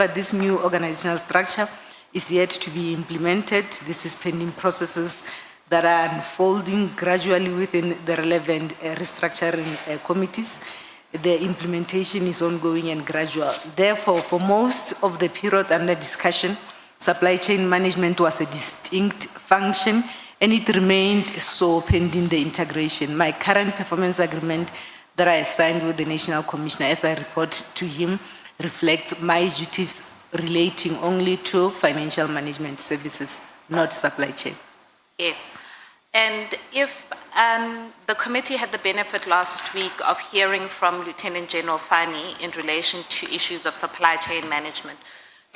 But this new organizational structure is yet to be implemented. This is pending processes that are unfolding gradually within the relevant restructuring committees. The implementation is ongoing and gradual. Therefore, for most of the period under discussion, supply chain management was a distinct function and it remained so pending the integration. My current performance agreement that I have signed with the National Commissioner as I report to him reflects my duties relating only to financial management services, not supply chain. Yes. And if the committee had the benefit last week of hearing from Lieutenant General Fani in relation to issues of supply chain management,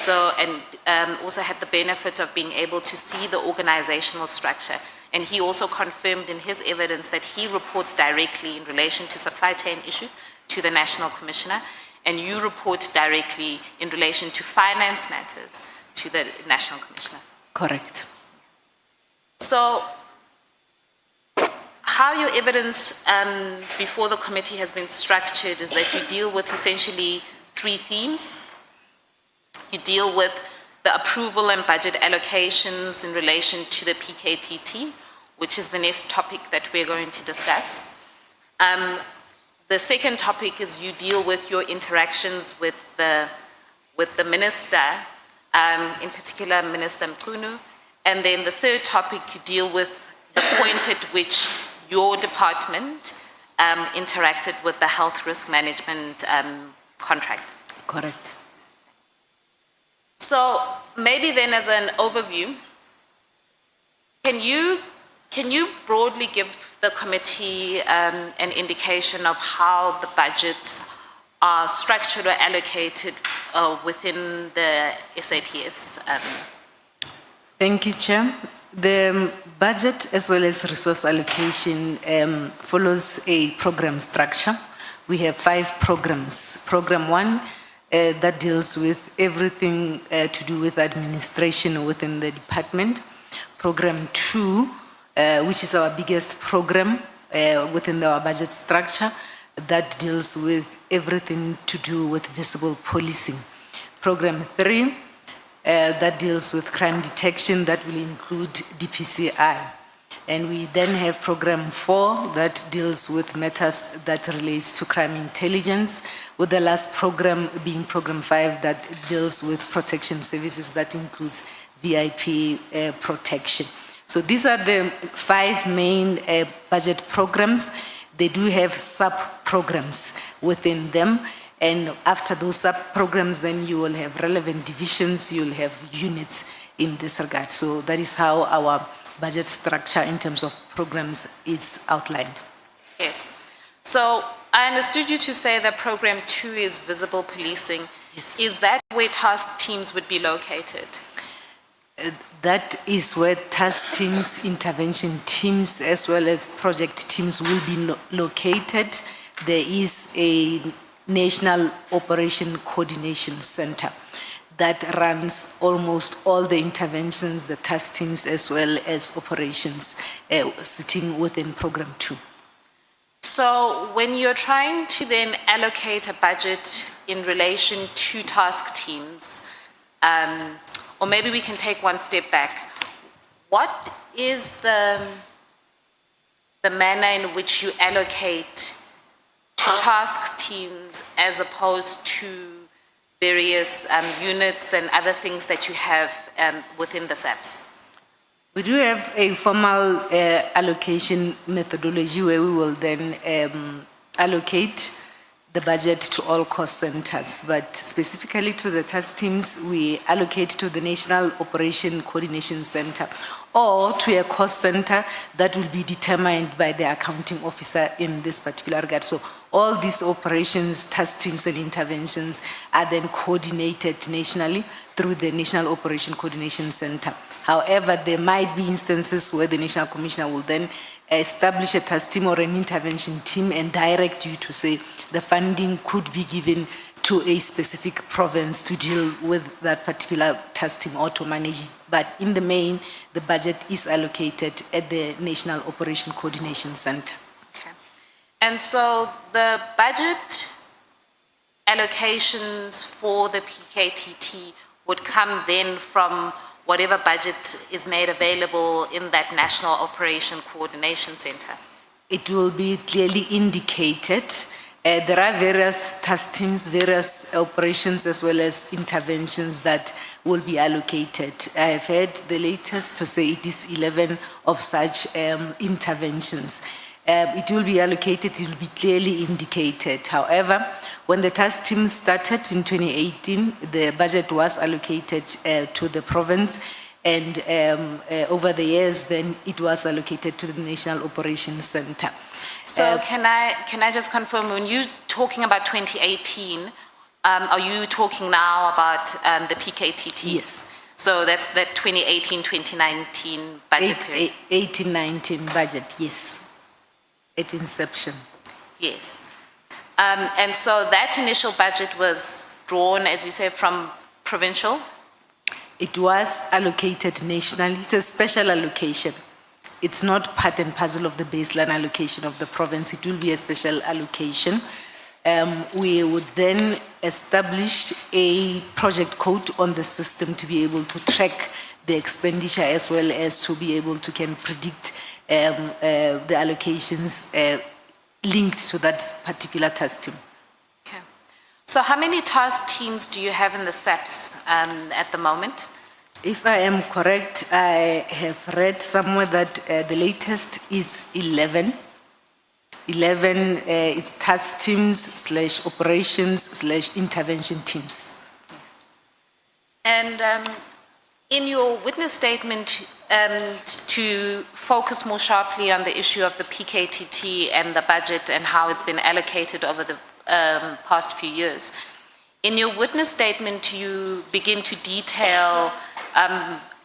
and also had the benefit of being able to see the organizational structure. And he also confirmed in his evidence that he reports directly in relation to supply chain issues to the National Commissioner, and you report directly in relation to finance matters to the National Commissioner. Correct. So, how your evidence before the committee has been structured is that you deal with essentially three themes. You deal with the approval and budget allocations in relation to the PKTT, which is the next topic that we're going to discuss. The second topic is you deal with your interactions with the minister, in particular Minister Mkhwanazi. And then the third topic, you deal with the point at which your department interacted with the health risk management contract. Correct. So maybe then as an overview, can you broadly give the committee an indication of how the budgets are structured or allocated within the SAPS? Thank you, Chair. The budget as well as resource allocation follows a program structure. We have 5 programs. Program 1 that deals with everything to do with administration within the department. Program 2, which is our biggest program within our budget structure, that deals with everything to do with visible policing. Program 3, that deals with crime detection, that will include DPCI. And we then have program 4 that deals with matters that relates to crime intelligence, with the last program being program 5 that deals with protection services, that includes VIP protection. So these are the 5 main budget programs. They do have sub-programs within them. And after those sub-programs, then you will have relevant divisions, you'll have units in this regard. So that is how our budget structure in terms of programs is outlined. Yes. So I understood you to say that program 2 is visible policing. Yes. Is that where task teams would be located? That is where task teams, intervention teams, as well as project teams will be located. There is a National Operation Coordination Center that runs almost all the interventions, the task teams, as well as operations sitting within program 2. So when you're trying to then allocate a budget in relation to task teams, or maybe we can take one step back, what is the manner in which you allocate to task teams as opposed to various units and other things that you have within the SAPS? We do have a formal allocation methodology where we will then allocate the budget to all cost centers, but specifically to the task teams, we allocate to the National Operation Coordination Center or to a cost center that will be determined by the accounting officer in this particular regard. So all these operations, task teams and interventions are then coordinated nationally through the National Operation Coordination Center. However, there might be instances where the National Commissioner will then establish a task team or an intervention team and direct you to say the funding could be given to a specific province to deal with that particular task team or to manage it. But in the main, the budget is allocated at the National Operation Coordination Center. Okay. And so the budget allocations for the PKTT would come then from whatever budget is made available in that National Operation Coordination Centre? It will be clearly indicated. There are various task teams, various operations as well as interventions that will be allocated. I have heard the latest to say it is 11 of such interventions. It will be allocated, it will be clearly indicated. However, when the task team started in 2018, the budget was allocated to the province, and over the years then it was allocated to the National Operations Centre. So can I just confirm, when you're talking about 2018, are you talking now about the PKTT? Yes. So that's the 2018-2019 budget period? 18-19 budget, yes, at inception. Yes. And so that initial budget was drawn, as you say, from provincial? It was allocated nationally. It's a special allocation. It's not part and parcel of the baseline allocation of the province. It will be a special allocation. We would then establish a project code on the system to be able to track the expenditure as well as to be able to can predict the allocations linked to that particular task team. Okay. So how many task teams do you have in the SAPS at the moment? If I am correct, I have read somewhere that the latest is 11. 11, it's task teams / operations / intervention teams. And in your witness statement, to focus more sharply on the issue of the PKTT and the budget and how it's been allocated over the past few years, in your witness statement, you begin to detail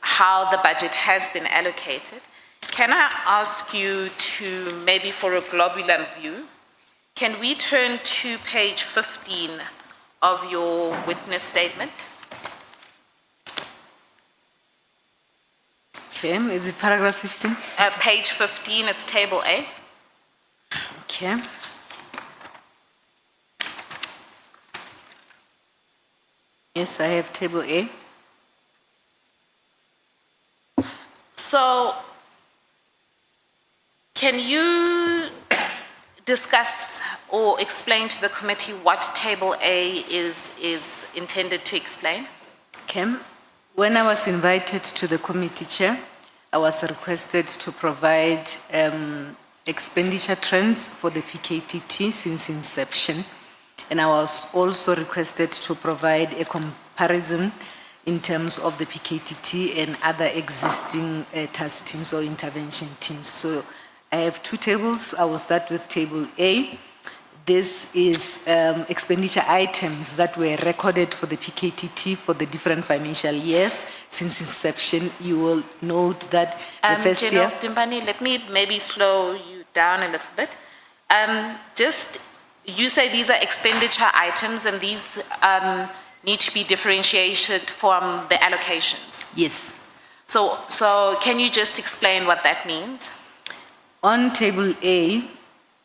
how the budget has been allocated. Can I ask you to, maybe for a globular view, can we turn to page 15 of your witness statement? Okay, is it paragraph 15? Page 15, it's table A. Okay. Yes, I have table A. So, can you discuss or explain to the committee what table A is intended to explain? Okay. When I was invited to the committee chair, I was requested to provide expenditure trends for the PKTT since inception. And I was also requested to provide a comparison in terms of the PKTT and other existing task teams or intervention teams. So I have two tables. I will start with table A. This is expenditure items that were recorded for the PKTT for the different financial years since inception. You will note that the first year... Dimpane, let me maybe slow you down a little bit. You say these are expenditure items and these need to be differentiated from the allocations. Yes. So can you just explain what that means? On table A,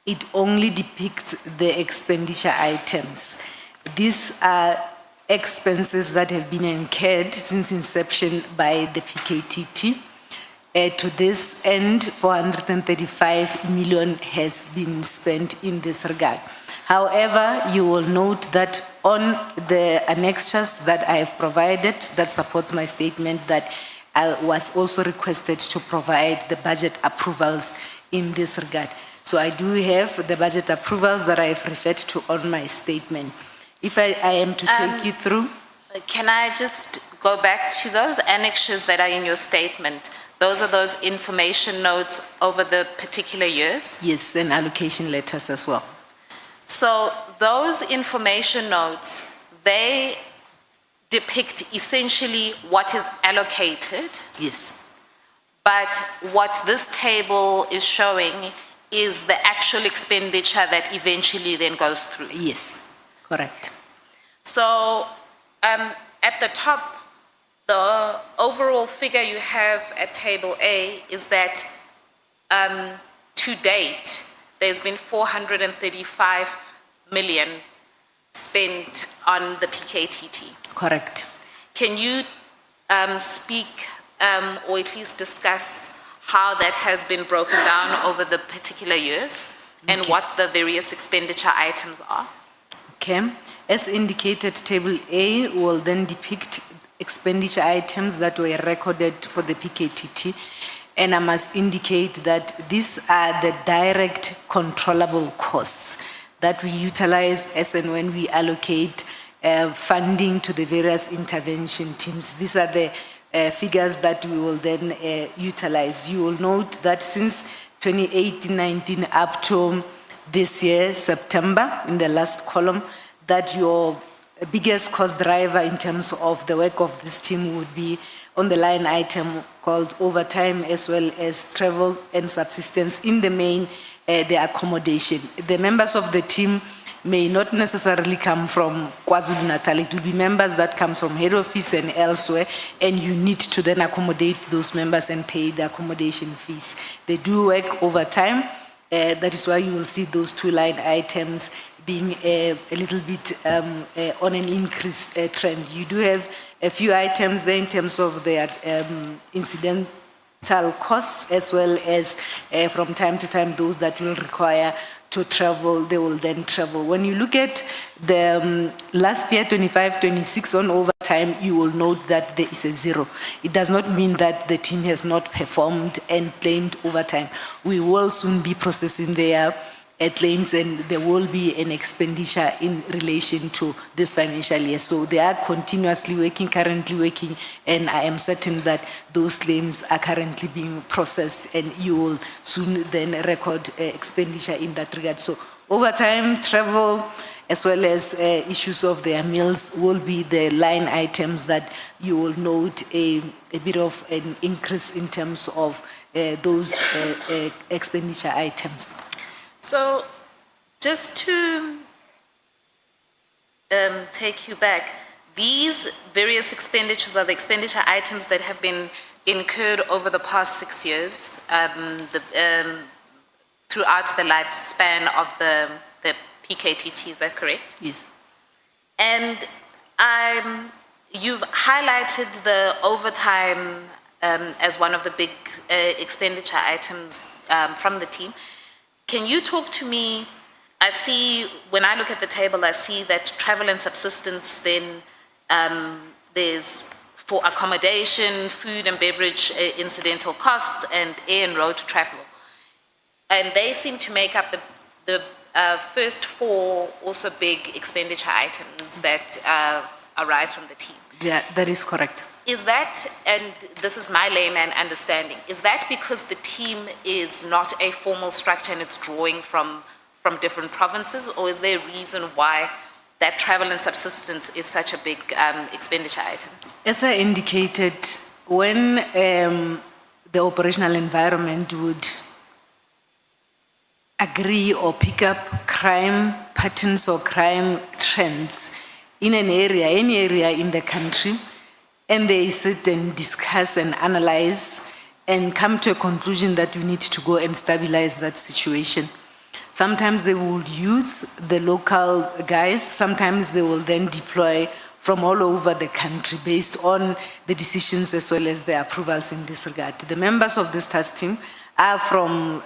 it only depicts the expenditure items. These are expenses that have been incurred since inception by the PKTT. To this end, 435 million has been spent in this regard. However, you will note that on the annexures that I have provided that supports my statement that I was also requested to provide the budget approvals in this regard. So I do have the budget approvals that I have referred to on my statement. If I am to take you through. Can I just go back to those annexures that are in your statement? Those are those information notes over the particular years? Yes, and allocation letters as well. So those information notes, they depict essentially what is allocated. Yes. But what this table is showing is the actual expenditure that eventually then goes through. Yes, correct. So at the top, the overall figure you have at table A is that to date, there's been 435 million spent on the PKTT. Correct. Can you speak or at least discuss how that has been broken down over the particular years and Okay. what the various expenditure items are? Okay. As indicated, Table A will then depict expenditure items that were recorded for the PKTT. And I must indicate that these are the direct controllable costs that we utilize as and when we allocate funding to the various intervention teams. These are the figures that we will then utilize. You will note that since 2018-19 up to this year, September, in the last column, that your biggest cost driver in terms of the work of this team would be on the line item called overtime, as well as travel and subsistence, in the main, the accommodation. The members of the team may not necessarily come from KwaZulu-Natal. It will be members that come from head office and elsewhere, and you need to then accommodate those members and pay the accommodation fees. They do work overtime. That is why you will see those two line items being a little bit on an increased trend. You do have a few items there in terms of their incidental costs, as well as from time to time those that will require to travel, they will then travel. When you look at the last year, 25-26 on overtime, you will note that there is a zero. It does not mean that the team has not performed and claimed overtime. We will soon be processing their claims, and there will be an expenditure in relation to this financial year. So they are continuously working, currently working, and I am certain that those claims are currently being processed, and you will soon then record expenditure in that regard. So overtime, travel, as well as issues of their meals will be the line items that you will note a bit of an increase in terms of those expenditure items. So, just to take you back, these various expenditures are the expenditure items that have been incurred over the past 6 years throughout the lifespan of the PKTT, is that correct? Yes. And you've highlighted the overtime as one of the big expenditure items from the team. Can you talk to me? I see, when I look at the table, I see that travel and subsistence, then there's for accommodation, food and beverage incidental costs, and air and road travel. And they seem to make up the first four also big expenditure items that arise from the team. Yeah, that is correct. Is that, and this is my layman understanding, is that because the team is not a formal structure and it's drawing from different provinces, or is there a reason why that travel and subsistence is such a big expenditure item? As I indicated, when the operational environment would agree or pick up crime patterns or crime trends in an area, any area in the country, and they sit and discuss and analyze and come to a conclusion that we need to go and stabilize that situation. Sometimes they will use the local guys, sometimes they will then deploy from all over the country based on the decisions as well as the approvals in this regard. The members of this task team are from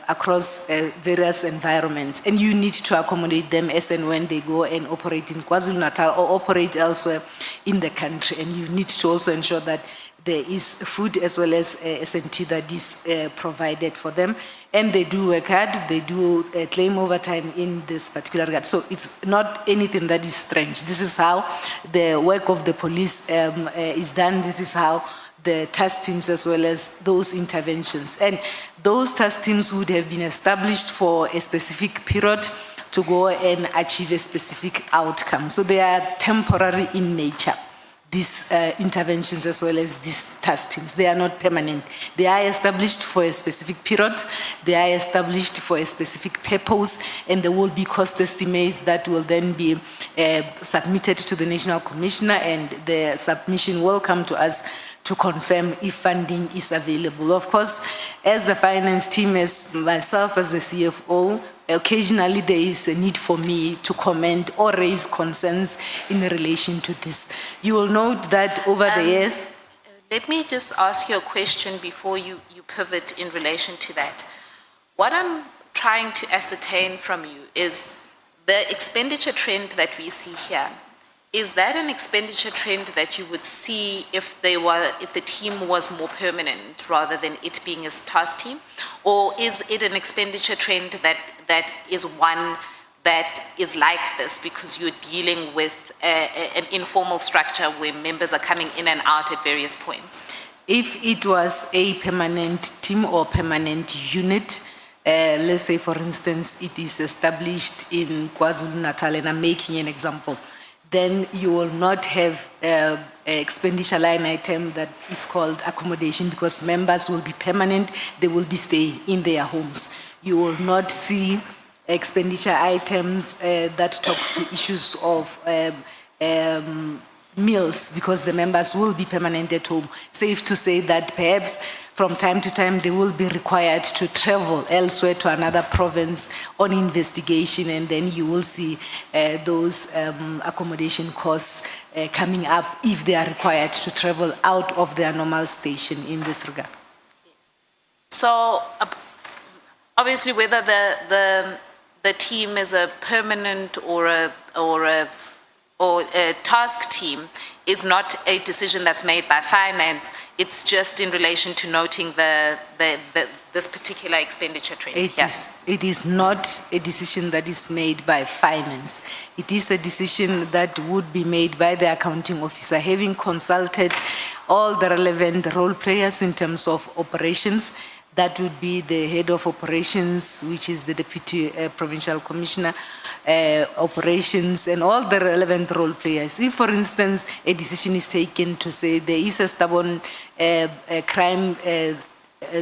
across various environments, and you need to accommodate them as and when they go and operate in KwaZulu-Natal or operate elsewhere in the country. And you need to also ensure that there is food as well as S&T that is provided for them. And they do work hard, they do claim overtime in this particular regard. So it's not anything that is strange. This is how the work of the police is done. This is how the task teams as well as those interventions. And those task teams would have been established for a specific period to go and achieve a specific outcome. So they are temporary in nature, these interventions as well as these task teams. They are not permanent. They are established for a specific period, they are established for a specific purpose, and there will be cost estimates that will then be submitted to the National Commissioner, and the submission will come to us to confirm if funding is available. Of course, as the finance team, as myself as the CFO, occasionally there is a need for me to comment or raise concerns in relation to this. You will note that over the years. Let me just ask you a question before you pivot in relation to that. What I'm trying to ascertain from you is the expenditure trend that we see here. Is that an expenditure trend that you would see if the team was more permanent rather than it being a task team? Or is it an expenditure trend that is one that is like this because you're dealing with an informal structure where members are coming in and out at various points? If it was a permanent team or permanent unit, let's say for instance, it is established in KwaZulu-Natal, and I'm making an example, then you will not have an expenditure line item that is called accommodation because members will be permanent, they will be staying in their homes. You will not see expenditure items that talks to issues of meals because the members will be permanent at home. Safe to say that perhaps from time to time they will be required to travel elsewhere to another province on investigation, and then you will see those accommodation costs coming up if they are required to travel out of their normal station in this regard. So obviously whether the team is a permanent or a task team is not a decision that's made by finance. It's just in relation to noting this particular expenditure trend. It is not a decision that is made by finance. It is a decision that would be made by the accounting officer, having consulted all the relevant role players in terms of operations. That would be the head of operations, which is the deputy provincial commissioner, operations, and all the relevant role players. If, for instance, a decision is taken to say there is a stubborn crime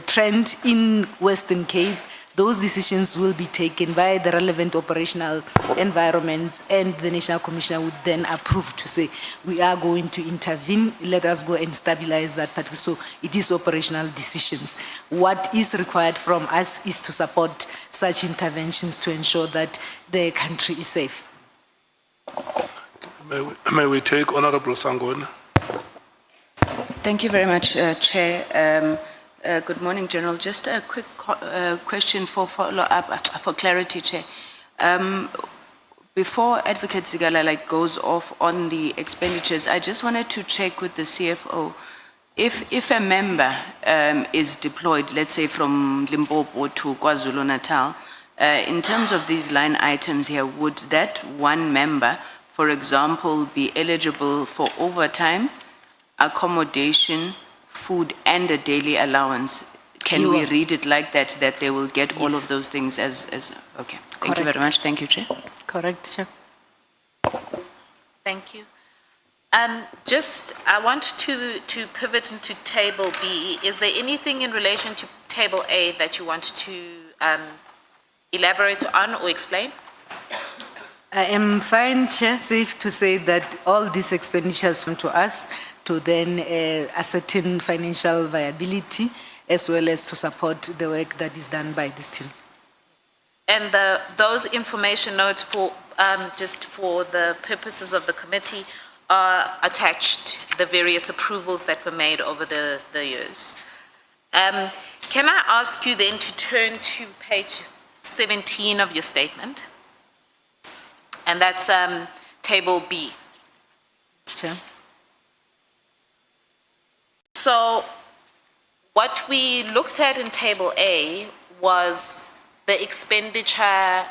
trend in Western Cape, those decisions will be taken by the relevant operational environments, and the National Commissioner would then approve to say, we are going to intervene, let us go and stabilize that particular. So it is operational decisions. What is required from us is to support such interventions to ensure that the country is safe. May we take Honorable Sangone? Thank you very much, Chair. Good morning, General. Just a quick question for follow-up, for clarity, Chair. Before Advocate Zigalala goes off on the expenditures, I just wanted to check with the CFO. If a member is deployed, let's say from Limpopo to KwaZulu-Natal, in terms of these line items here, would that one member, for example, be eligible for overtime, accommodation, food, and a daily allowance? Can we read it like that, that they will get all of those things as okay. Thank you very much. Thank you, Chair. Correct, Chair. Thank you. I want to pivot into Table B. Is there anything in relation to Table A that you want to elaborate on or explain? I am fine, Chair. Safe to say that all these expenditures come to us to then ascertain financial viability as well as to support the work that is done by this team. And those information notes, for just for the purposes of the committee, are attached, the various approvals that were made over the years. Can I ask you then to turn to page 17 of your statement? And that's Table B. Chair. So what we looked at in Table A was the expenditure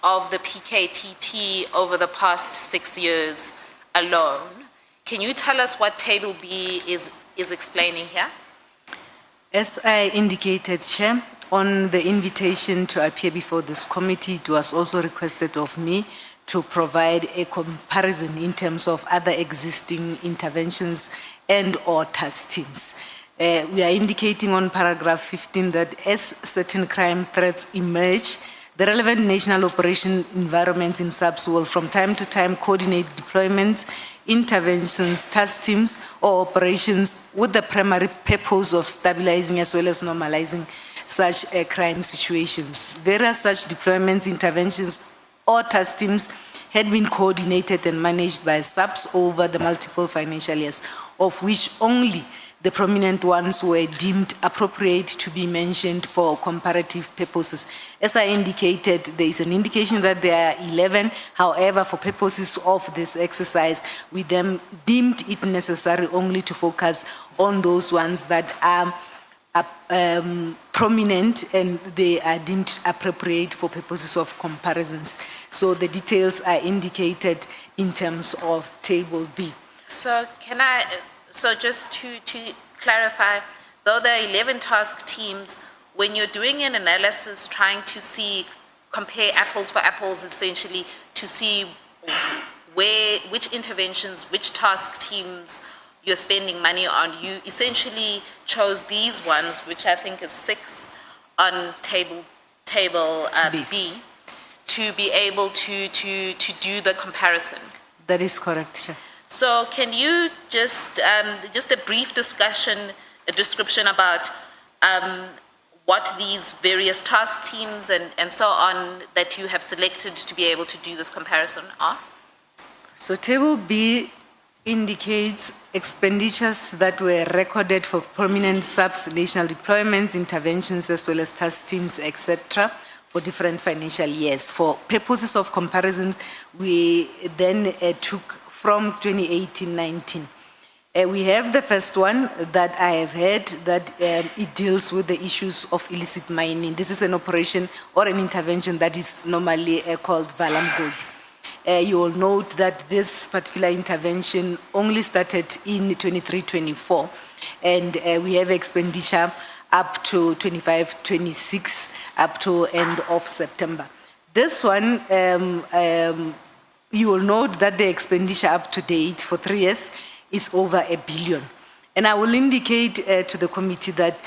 of the PKTT over the past 6 years alone. Can you tell us what Table B is explaining here? As I indicated, Chair, on the invitation to appear before this committee, it was also requested of me to provide a comparison in terms of other existing interventions and or task teams. We are indicating on paragraph 15 that as certain crime threats emerge, the relevant national operation environments in SAPS will from time to time coordinate deployments, interventions, task teams, or operations with the primary purpose of stabilizing as well as normalizing such crime situations. Various such deployments, interventions, or task teams had been coordinated and managed by SAPS over the multiple financial years, of which only the prominent ones were deemed appropriate to be mentioned for comparative purposes. As I indicated, there is an indication that there are 11. However, for purposes of this exercise, we then deemed it necessary only to focus on those ones that are prominent and they are deemed appropriate for purposes of comparisons. So the details are indicated in terms of Table B. So so just to clarify, though there are 11 task teams, when you're doing an analysis trying to compare apples for apples essentially, to see which interventions, which task teams you're spending money on, you essentially chose these ones, which I think is 6 on table B, to be able to do the comparison. That is correct, Chair. So can you just a brief description about what these various task teams and so on that you have selected to be able to do this comparison are? So Table B indicates expenditures that were recorded for prominent SAPS national deployments, interventions, as well as task teams, etc., for different financial years. For purposes of comparisons, we then took from 2018-19. We have the first one that I have heard that it deals with the issues of illicit mining. This is an operation or an intervention that is normally called Valam Gold. You will note that this particular intervention only started in 23-24, and we have expenditure up to 25-26, up to end of September. This one, you will note that the expenditure up to date for 3 years is over R1 billion. And I will indicate to the committee that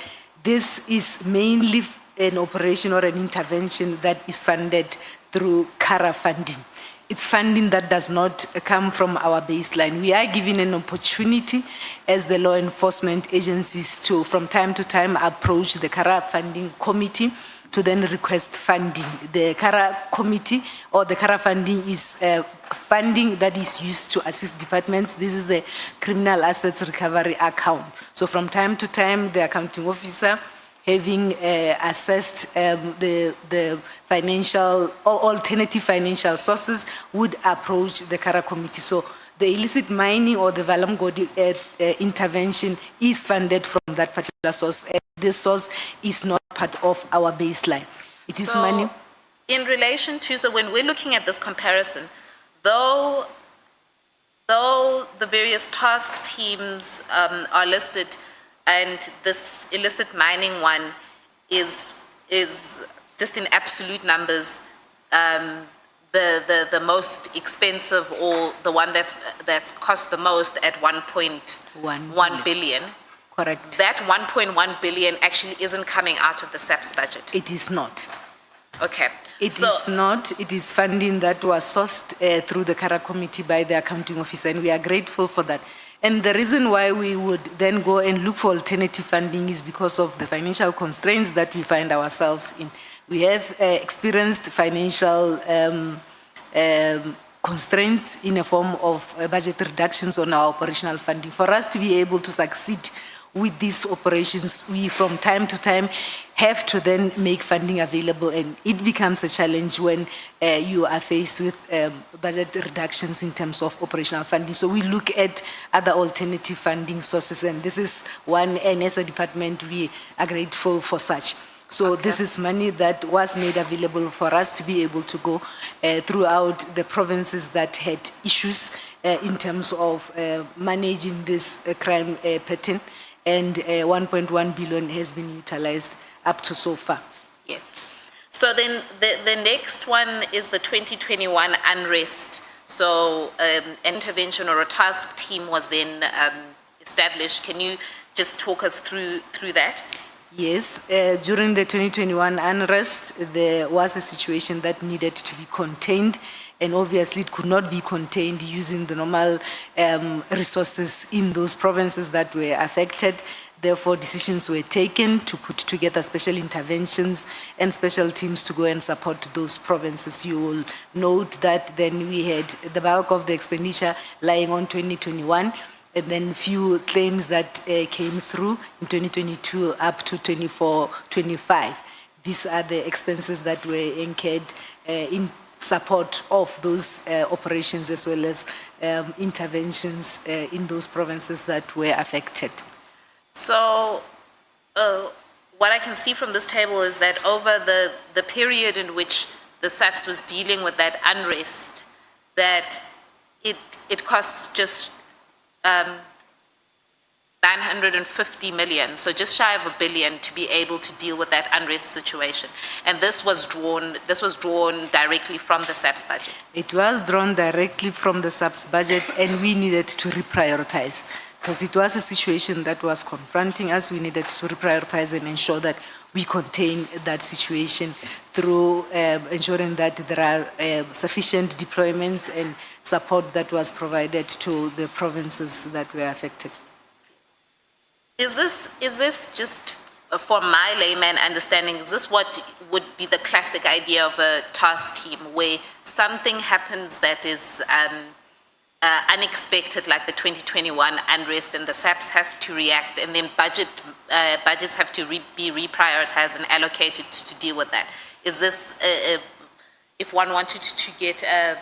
this is mainly an operation or an intervention that is funded through CARA funding. It's funding that does not come from our baseline. We are given an opportunity as the law enforcement agencies to, from time to time, approach the CARA funding committee to then request funding. The CARA committee or the CARA funding is funding that is used to assist departments. This is the criminal assets recovery account. So from time to time, the accounting officer, having assessed the financial or alternative financial sources, would approach the CARA committee. So the illicit mining or the Valam Gold intervention is funded from that particular source. And this source is not part of our baseline. It is money. In relation to, so when we're looking at this comparison, though the various task teams are listed, and this illicit mining one is just in absolute numbers the most expensive, or the one that's cost the most at 1.1 billion. Correct. That 1.1 billion actually isn't coming out of the SAPS budget. It is not. Okay. It is not. It is funding that was sourced through the CARA committee by the accounting officer, and we are grateful for that. And the reason why we would then go and look for alternative funding is because of the financial constraints that we find ourselves in. We have experienced financial constraints in a form of budget reductions on our operational funding. For us to be able to succeed with these operations, we from time to time have to then make funding available, and it becomes a challenge when you are faced with budget reductions in terms of operational funding. So we look at other alternative funding sources, and this is one, and as a department we are grateful for such. So this is money that was made available for us to be able to go throughout the provinces that had issues in terms of managing this crime pattern, and 1.1 billion has been utilized up to so far. Yes. So then the next one is the 2021 unrest. So intervention or a task team was then established. Can you just talk us through that? Yes, during the 2021 unrest, there was a situation that needed to be contained, and obviously it could not be contained using the normal resources in those provinces that were affected. Therefore, decisions were taken to put together special interventions and special teams to go and support those provinces. You will note that then we had the bulk of the expenditure lying on 2021, and then few claims that came through in 2022 up to 24-25. These are the expenses that were incurred in support of those operations as well as interventions in those provinces that were affected. So, what I can see from this table is that over the period in which the SAPS was dealing with that unrest, that it costs just 950 million, so just shy of $1 billion to be able to deal with that unrest situation. And this was drawn directly from the SAPS budget. It was drawn directly from the SAPS budget, and we needed to reprioritize. Because it was a situation that was confronting us, we needed to reprioritize and ensure that we contain that situation through ensuring that there are sufficient deployments and support that was provided to the provinces that were affected. Is this just, for my layman understanding, is this what would be the classic idea of a task team, where something happens that is unexpected, like the 2021 unrest, and the SAPS have to react, and then budgets have to be reprioritized and allocated to deal with that? Is this, if one wanted to get a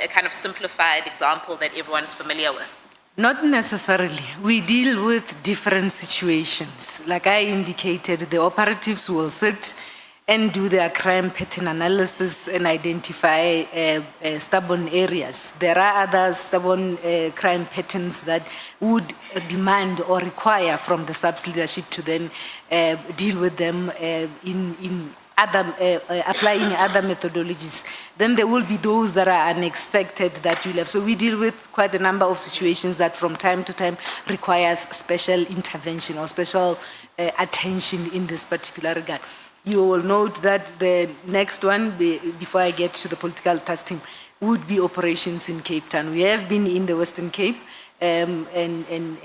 kind of simplified example that everyone's familiar with? Not necessarily. We deal with different situations. Like I indicated, the operatives will sit and do their crime pattern analysis and identify stubborn areas. There are other stubborn crime patterns that would demand or require from the SAPS leadership to then deal with them in other, applying other methodologies. Then there will be those that are unexpected that you'll have. So we deal with quite a number of situations that from time to time requires special intervention or special attention in this particular regard. You will note that the next one, before I get to the political task team, would be operations in Cape Town. We have been in the Western Cape and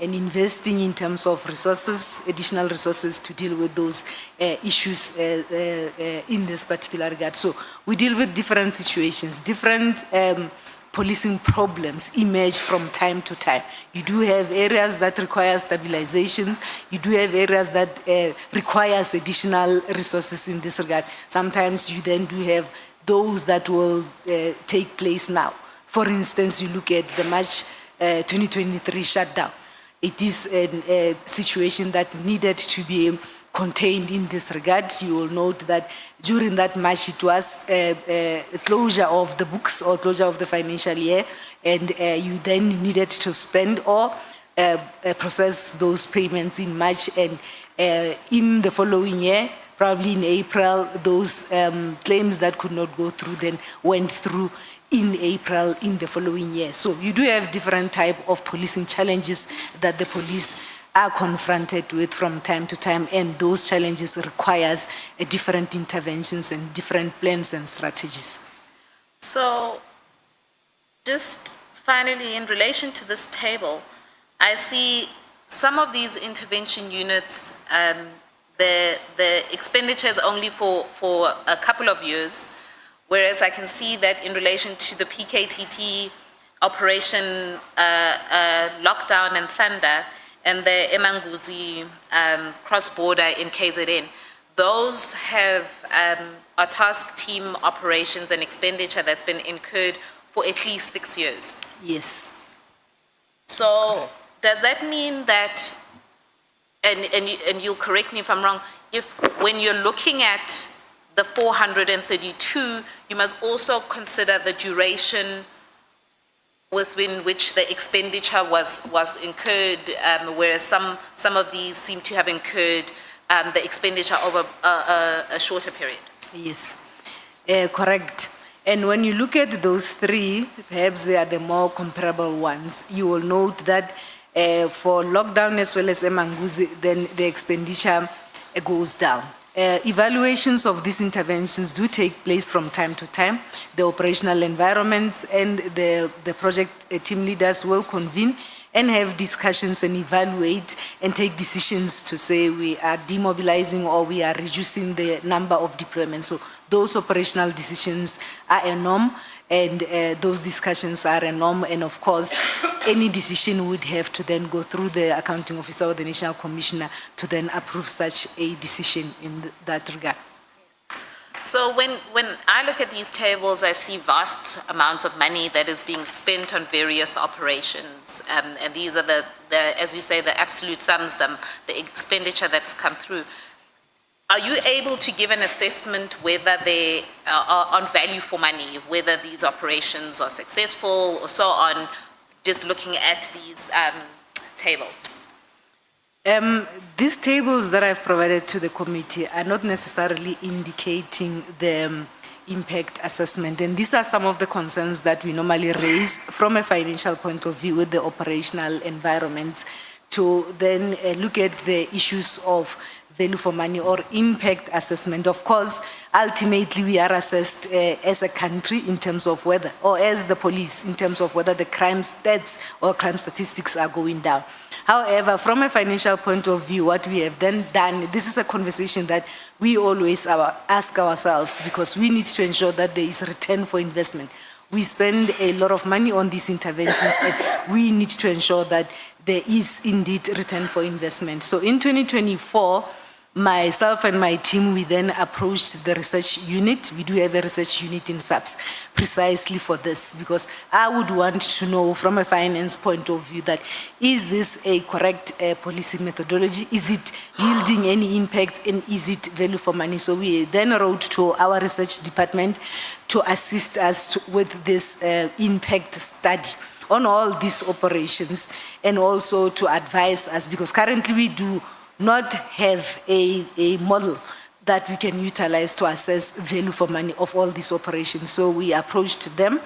investing in terms of resources, additional resources to deal with those issues in this particular regard. So we deal with different situations, different policing problems emerge from time to time. You do have areas that require stabilization. You do have areas that requires additional resources in this regard. Sometimes you then do have those that will take place now. For instance, you look at the March 2023 shutdown. It is a situation that needed to be contained in this regard. You will note that during that March, it was a closure of the books or closure of the financial year, and you then needed to spend or process those payments in March, and in the following year, probably in April, those claims that could not go through then went through in April in the following year. So you do have different type of policing challenges that the police are confronted with from time to time, and those challenges requires different interventions and different plans and strategies. So, just finally, in relation to this table, I see some of these intervention units, the expenditure is only for a couple of years, whereas I can see that in relation to the PKTT operation Lockdown and Thunder, and the Emanguzi cross-border in KZN, those have a task team operations and expenditure that's been incurred for at least 6 years. Yes. So does that mean that, and you'll correct me if I'm wrong, if when you're looking at the 432, you must also consider the duration within which the expenditure was incurred, whereas some of these seem to have incurred the expenditure over a shorter period. Yes, correct. And when you look at those three, perhaps they are the more comparable ones. You will note that for Lockdown as well as Emanguzi, then the expenditure goes down. Evaluations of these interventions do take place from time to time. The operational environments and the project team leaders will convene and have discussions and evaluate and take decisions to say we are demobilizing or we are reducing the number of deployments. So those operational decisions are a norm, and those discussions are a norm, and of course, any decision would have to then go through the accounting officer or the national commissioner to then approve such a decision in that regard. So when I look at these tables, I see vast amounts of money that is being spent on various operations. And these are the, as you say, the absolute sums, the expenditure that's come through. Are you able to give an assessment whether they are on value for money, whether these operations are successful or so on, just looking at these tables? These tables that I've provided to the committee are not necessarily indicating the impact assessment. And these are some of the concerns that we normally raise from a financial point of view with the operational environment, to then look at the issues of value for money or impact assessment. Of course, ultimately we are assessed as a country in terms of whether, or as the police in terms of whether the crime stats or crime statistics are going down. However, from a financial point of view, what we have then done, this is a conversation that we always ask ourselves, because we need to ensure that there is return for investment. We spend a lot of money on these interventions, and we need to ensure that there is indeed return for investment. So in 2024, myself and my team, we then approached the research unit. We do have a research unit in SAPS precisely for this, because I would want to know from a finance point of view that is this a correct policy methodology? Is it yielding any impact, and is it value for money? So we then wrote to our research department to assist us with this impact study on all these operations, and also to advise us, because currently we do not have a model that we can utilize to assess value for money of all these operations. So we approached them,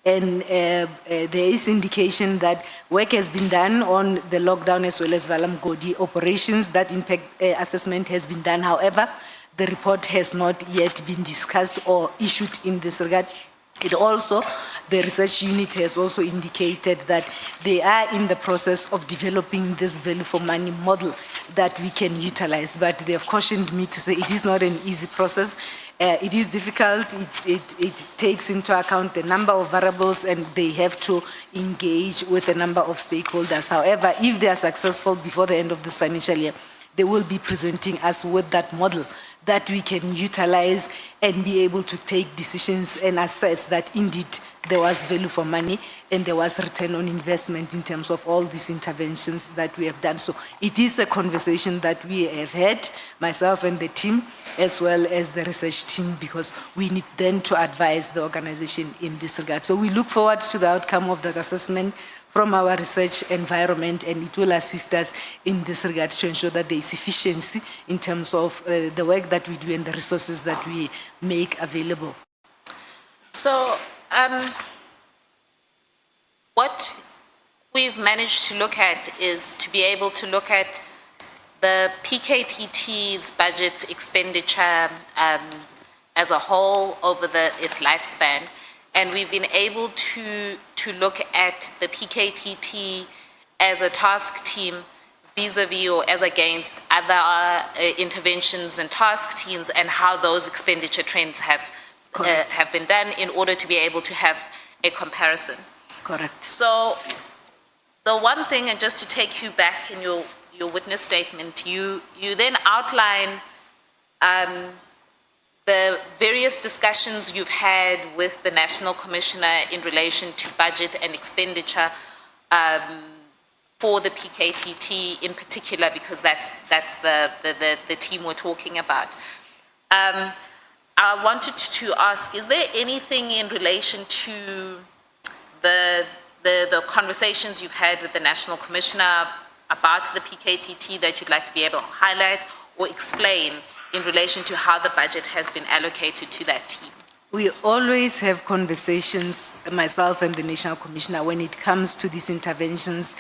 and there is indication that work has been done on the lockdown as well as Valamgodi operations. That impact assessment has been done. However, the report has not yet been discussed or issued in this regard. It also, the research unit has also indicated that they are in the process of developing this value for money model that we can utilize, but they have cautioned me to say it is not an easy process. It is difficult. It takes into account the number of variables, and they have to engage with a number of stakeholders. However, if they are successful before the end of this financial year, they will be presenting us with that model that we can utilize and be able to take decisions and assess that indeed there was value for money and there was return on investment in terms of all these interventions that we have done. So it is a conversation that we have had, myself and the team, as well as the research team, because we need then to advise the organization in this regard. So we look forward to the outcome of that assessment from our research environment, and it will assist us in this regard to ensure that there is efficiency in terms of the work that we do and the resources that we make available. So what we've managed to look at is to be able to look at the PKTT's budget expenditure as a whole over its lifespan. And we've been able to look at the PKTT as a task team vis-a-vis or as against other interventions and task teams, and how those expenditure trends have been done in order to be able to have a comparison. Correct. So the one thing, and just to take you back in your witness statement, you then outline the various discussions you've had with the National Commissioner in relation to budget and expenditure for the PKTT in particular, because that's the team we're talking about. I wanted to ask, is there anything in relation to the conversations you've had with the National Commissioner about the PKTT that you'd like to be able to highlight or explain in relation to how the budget has been allocated to that team? We always have conversations, myself and the National Commissioner, when it comes to these interventions,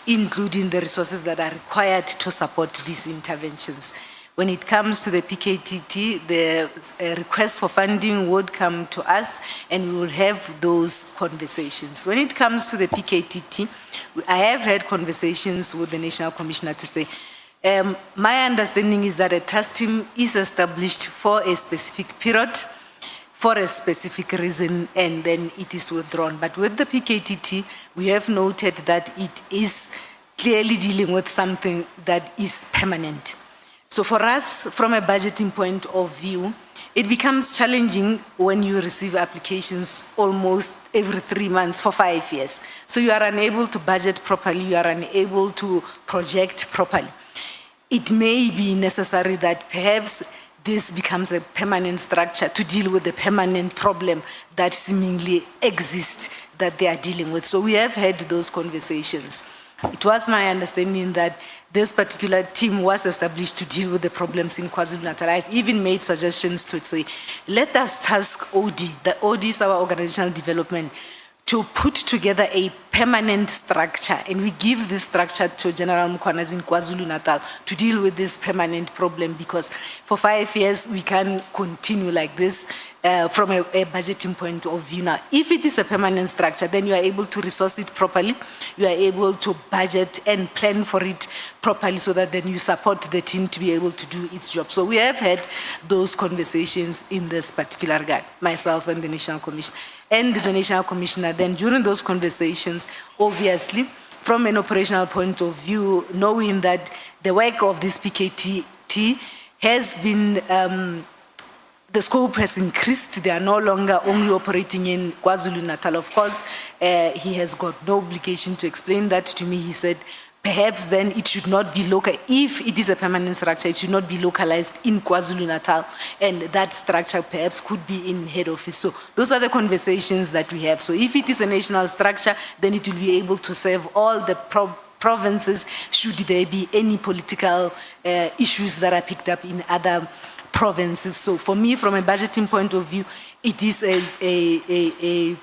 including the resources that are required to support these interventions. When it comes to the PKTT, the request for funding would come to us and we will have those conversations. When it comes to the PKTT, I have had conversations with the National Commissioner to say, my understanding is that a task team is established for a specific period, for a specific reason, and then it is withdrawn. But with the PKTT, we have noted that it is clearly dealing with something that is permanent. So for us, from a budgeting point of view, it becomes challenging when you receive applications almost every 3 months for 5 years. So you are unable to budget properly, you are unable to project properly. It may be necessary that perhaps this becomes a permanent structure to deal with the permanent problem that seemingly exists that they are dealing with. So we have had those conversations. It was my understanding that this particular team was established to deal with the problems in KwaZulu-Natal. I've even made suggestions to say, let us task OD, the OD is our organizational development, to put together a permanent structure, and we give this structure to General Mkhwanazi in KwaZulu-Natal to deal with this permanent problem, because for 5 years we can continue like this from a budgeting point of view. Now, if it is a permanent structure, then you are able to resource it properly, you are able to budget and plan for it properly so that then you support the team to be able to do its job. So we have had those conversations in this particular regard, myself and the National Commissioner. And the National Commissioner, then during those conversations, obviously, from an operational point of view, knowing that the work of this PKTT has been, the scope has increased, they are no longer only operating in KwaZulu-Natal. Of course, he has got no obligation to explain that to me. He said, perhaps then it should not be local. If it is a permanent structure, it should not be localized in KwaZulu-Natal, and that structure perhaps could be in head office. So those are the conversations that we have. So if it is a national structure, then it will be able to serve all the provinces should there be any political issues that are picked up in other provinces. So for me, from a budgeting point of view, it is an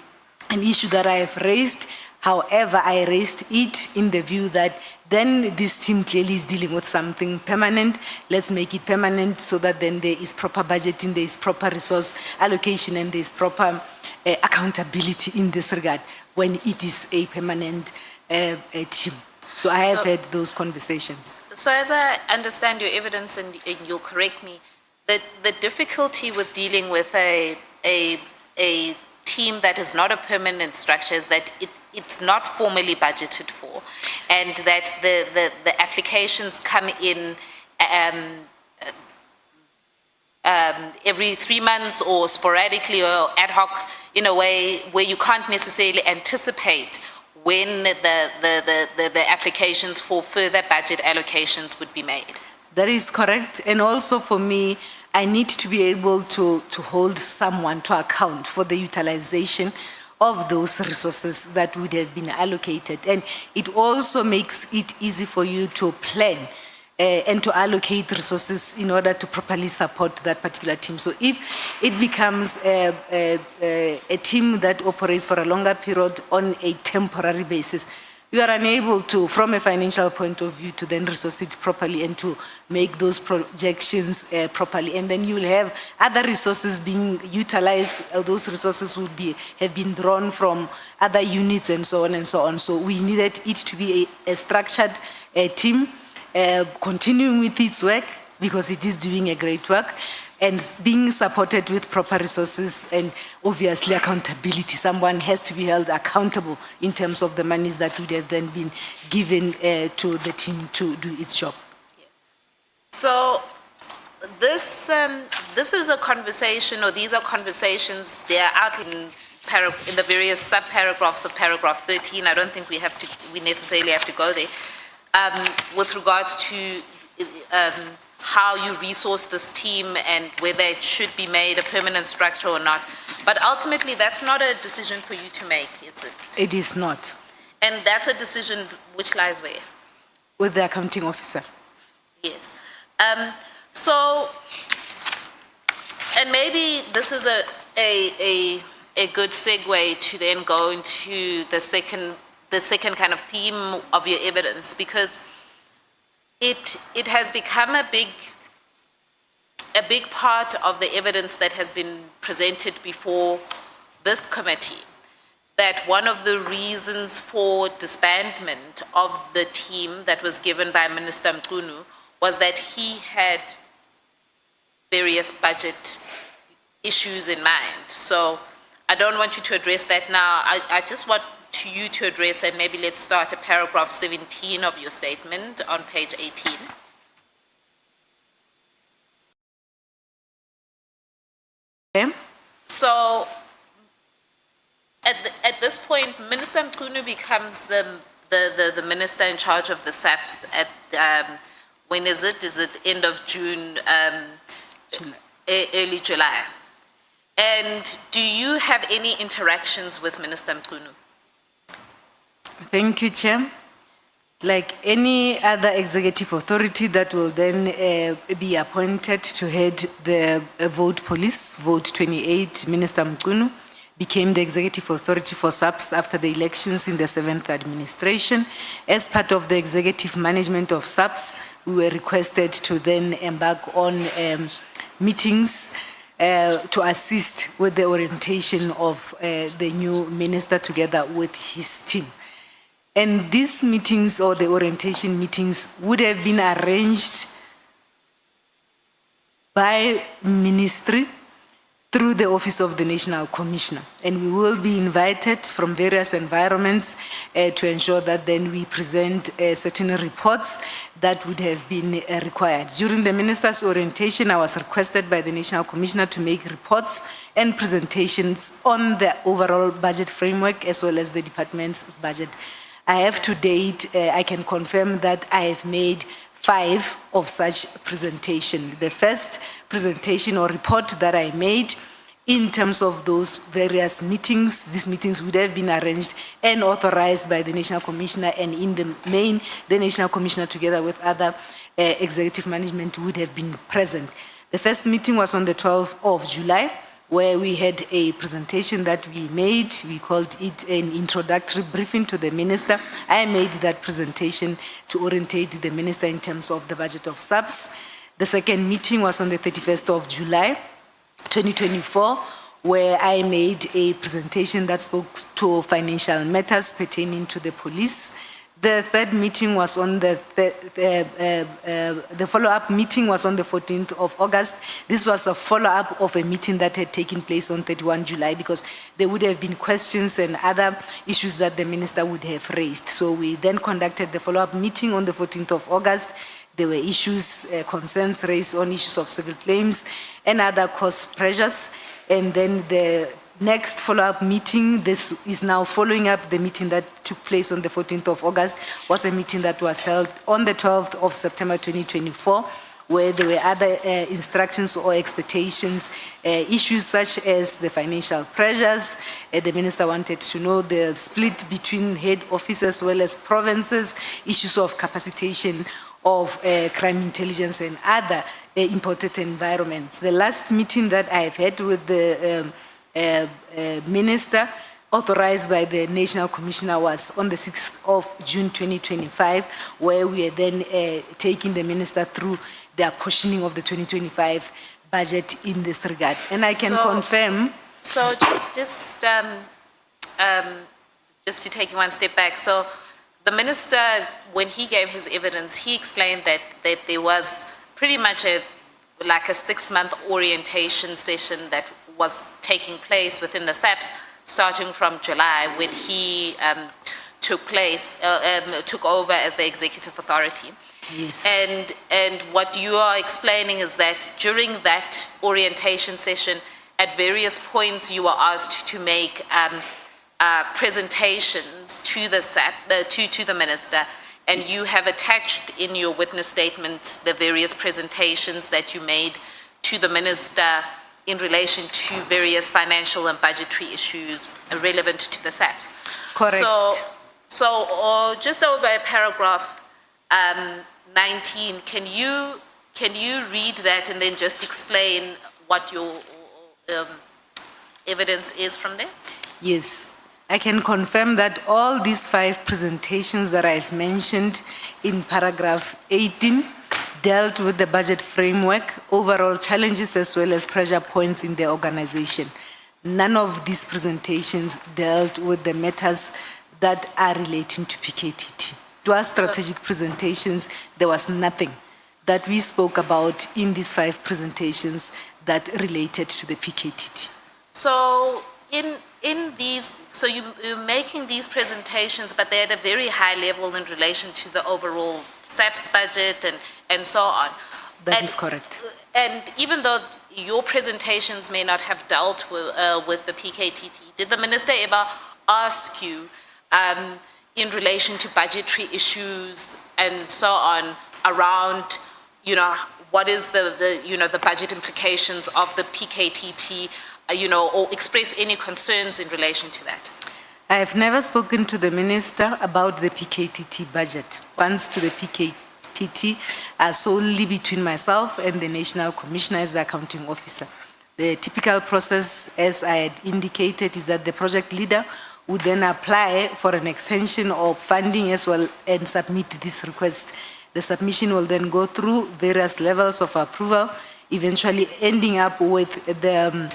issue that I have raised. However, I raised it in the view that then this team clearly is dealing with something permanent. Let's make it permanent so that then there is proper budgeting, there is proper resource allocation, and there is proper accountability in this regard when it is a permanent team. So I have had those conversations. So as I understand your evidence, and you'll correct me, that the difficulty with dealing with a team that is not a permanent structure is that it's not formally budgeted for, and that the applications come in every 3 months or sporadically or ad hoc in a way where you can't necessarily anticipate when the applications for further budget allocations would be made. That is correct. And also for me, I need to be able to hold someone to account for the utilization of those resources that would have been allocated. And it also makes it easy for you to plan and to allocate resources in order to properly support that particular team. So if it becomes a team that operates for a longer period on a temporary basis, you are unable to, from a financial point of view, to then resource it properly and to make those projections properly. And then you will have other resources being utilized. Those resources will have been drawn from other units and so on and so on. So we needed it to be a structured team, continuing with its work because it is doing a great work, and being supported with proper resources and obviously accountability. Someone has to be held accountable in terms of the monies that would have then been given to the team to do its job. Yes. So this is a conversation, or these are conversations, they are out in the various sub-paragraphs of paragraph 13. I don't think we necessarily have to go there. With regards to how you resource this team and whether it should be made a permanent structure or not. But ultimately, that's not a decision for you to make, is it? It is not. And that's a decision which lies where? With the accounting officer. Yes. So, and maybe this is a good segue to then go into the second kind of theme of your evidence, because it has become a big a big part of the evidence that has been presented before this committee, that one of the reasons for disbandment of the team that was given by Minister Mkhunu was that he had various budget issues in mind. So I don't want you to address that now. I just want you to address, and maybe let's start at paragraph 17 of your statement on page 18. Okay. So at this point, Minister Mkhunu becomes the minister in charge of the SAPS at, when is it? Is it end of June, early July? And do you have any interactions with Minister Mkhunu? Thank you, Chair. Like any other executive authority that will then be appointed to head the vote police, vote 28, Minister Mkhunu became the executive authority for SAPS after the elections in the 7th administration. As part of the executive management of SAPS, we were requested to then embark on meetings to assist with the orientation of the new minister together with his team. And these meetings, or the orientation meetings, would have been arranged by ministry through the Office of the National Commissioner. And we will be invited from various environments to ensure that then we present certain reports that would have been required. During the minister's orientation, I was requested by the National Commissioner to make reports and presentations on the overall budget framework as well as the department's budget. I have to date, I can confirm that I have made 5 of such presentation. The first presentation or report that I made in terms of those various meetings, these meetings would have been arranged and authorized by the National Commissioner, and in the main, the National Commissioner together with other executive management would have been present. The first meeting was on the 12th of July, where we had a presentation that we made. We called it an introductory briefing to the minister. I made that presentation to orientate the minister in terms of the budget of SAPS. The second meeting was on the 31st of July, 2024, where I made a presentation that spoke to financial matters pertaining to the police. The third meeting was on the follow-up meeting was on the 14th of August. This was a follow-up of a meeting that had taken place on 31 July because there would have been questions and other issues that the minister would have raised. So we then conducted the follow-up meeting on the 14th of August. There were issues, concerns raised on issues of civil claims and other cost pressures. And then the next follow-up meeting, this is now following up the meeting that took place on the 14th of August, was a meeting that was held on the 12th of September 2024, where there were other instructions or expectations, issues such as the financial pressures. The minister wanted to know the split between head office as well as provinces, issues of capacitation of crime intelligence and other important environments. The last meeting that I've had with the minister, authorized by the National Commissioner, was on the 6th of June 2025, where we are then taking the minister through the apportioning of the 2025 budget in this regard. And I can confirm. So just to take one step back. So the minister, when he gave his evidence, he explained that there was pretty much like a 6-month orientation session that was taking place within the SAPS starting from July when he took over as the executive authority. Yes. And what you are explaining is that during that orientation session, at various points you were asked to make presentations to the to the minister, and you have attached in your witness statement the various presentations that you made to the minister in relation to various financial and budgetary issues relevant to the SAPS. Correct. So just over paragraph 19, can you read that and then just explain what your evidence is from there? Yes. I can confirm that all these 5 presentations that I've mentioned in paragraph 18, dealt with the budget framework, overall challenges as well as pressure points in the organization. None of these presentations dealt with the matters that are relating to PKTT. To our strategic presentations, there was nothing that we spoke about in these 5 presentations that related to the PKTT. So in these, so you're making these presentations, but they're at a very high level in relation to the overall SAPS budget and so on. That is correct. And even though your presentations may not have dealt with the PKTT, did the minister ever ask you in relation to budgetary issues and so on around, what is the budget implications of the PKTT, or express any concerns in relation to that? I have never spoken to the minister about the PKTT budget. Funds to the PKTT are solely between myself and the National Commissioner as the accounting officer. The typical process, as I had indicated, is that the project leader would then apply for an extension of funding as well and submit this request. The submission will then go through various levels of approval, eventually ending up with the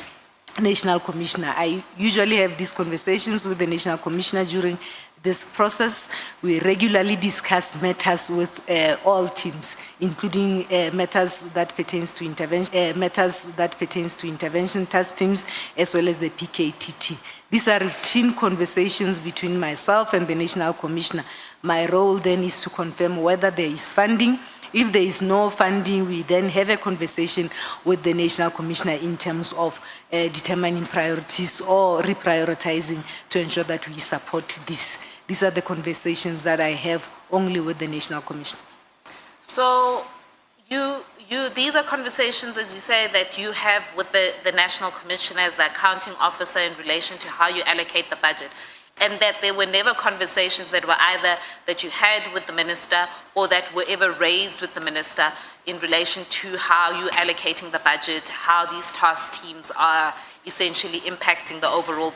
National Commissioner. I usually have these conversations with the National Commissioner during this process. We regularly discuss matters with all teams, including matters that pertains to intervention task teams, as well as the PKTT. These are routine conversations between myself and the National Commissioner. My role then is to confirm whether there is funding. If there is no funding, we then have a conversation with the National Commissioner in terms of determining priorities or reprioritizing to ensure that we support this. These are the conversations that I have only with the National Commissioner. So these are conversations, as you say, that you have with the National Commissioner as the accounting officer in relation to how you allocate the budget, and that there were never conversations that were either that you had with the minister or that were ever raised with the minister in relation to how you're allocating the budget, how these task teams are essentially impacting the overall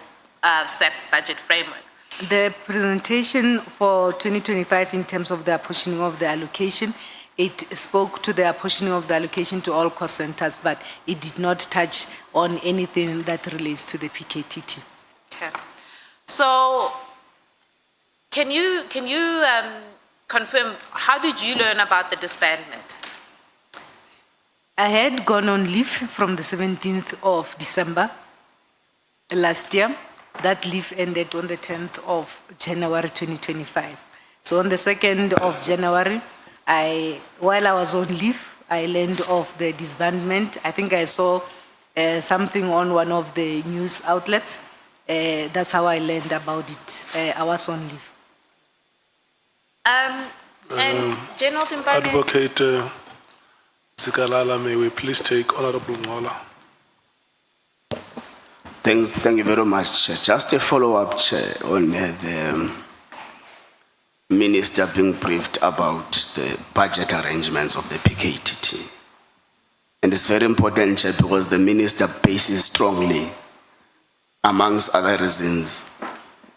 SAPS budget framework. The presentation for 2025 in terms of the apportioning of the allocation, it spoke to the apportioning of the allocation to all cost centers, but it did not touch on anything that relates to the PKTT. Okay. So, can you confirm, how did you learn about the disbandment? I had gone on leave from the 17th of December last year. That leave ended on the 10th of January 2025. So on the 2nd of January, while I was on leave, I learned of the disbandment. I think I saw something on one of the news outlets. That's how I learned about it. I was on leave. And General Dimpane, Advocate Zikalala, may we please take Honorable Mkhwanazi. Thank you very much, Chair. Just a follow-up, Chair, on the Minister being briefed about the budget arrangements of the PKTT. And it's very important, Chair, because the Minister bases strongly, amongst other reasons,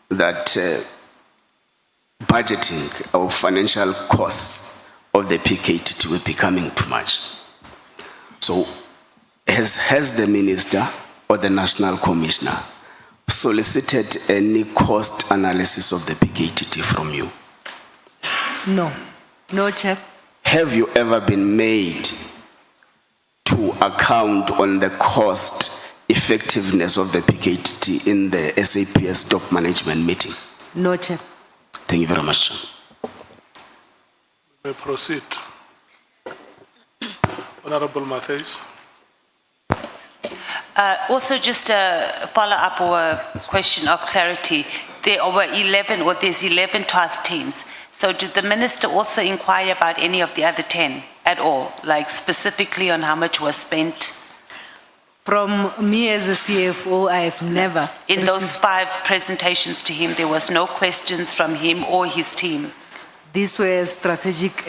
that budgeting or financial costs of the PKTT will be becoming too much. So has the Minister or the National Commissioner solicited any cost analysis of the PKTT from you? No. No, Chair. Have you ever been made to account on the cost effectiveness of the PKTT in the SAPS top management meeting? No, Chair. Thank you very much, Chair. May proceed. Honorable Matthias. Also, just a follow-up or a question of clarity. There were 11, or there's 11 task teams. So did the minister also inquire about any of the other 10 at all, like specifically on how much was spent? From me as a CFO, I have never. In those 5 presentations to him, there was no questions from him or his team? These were strategic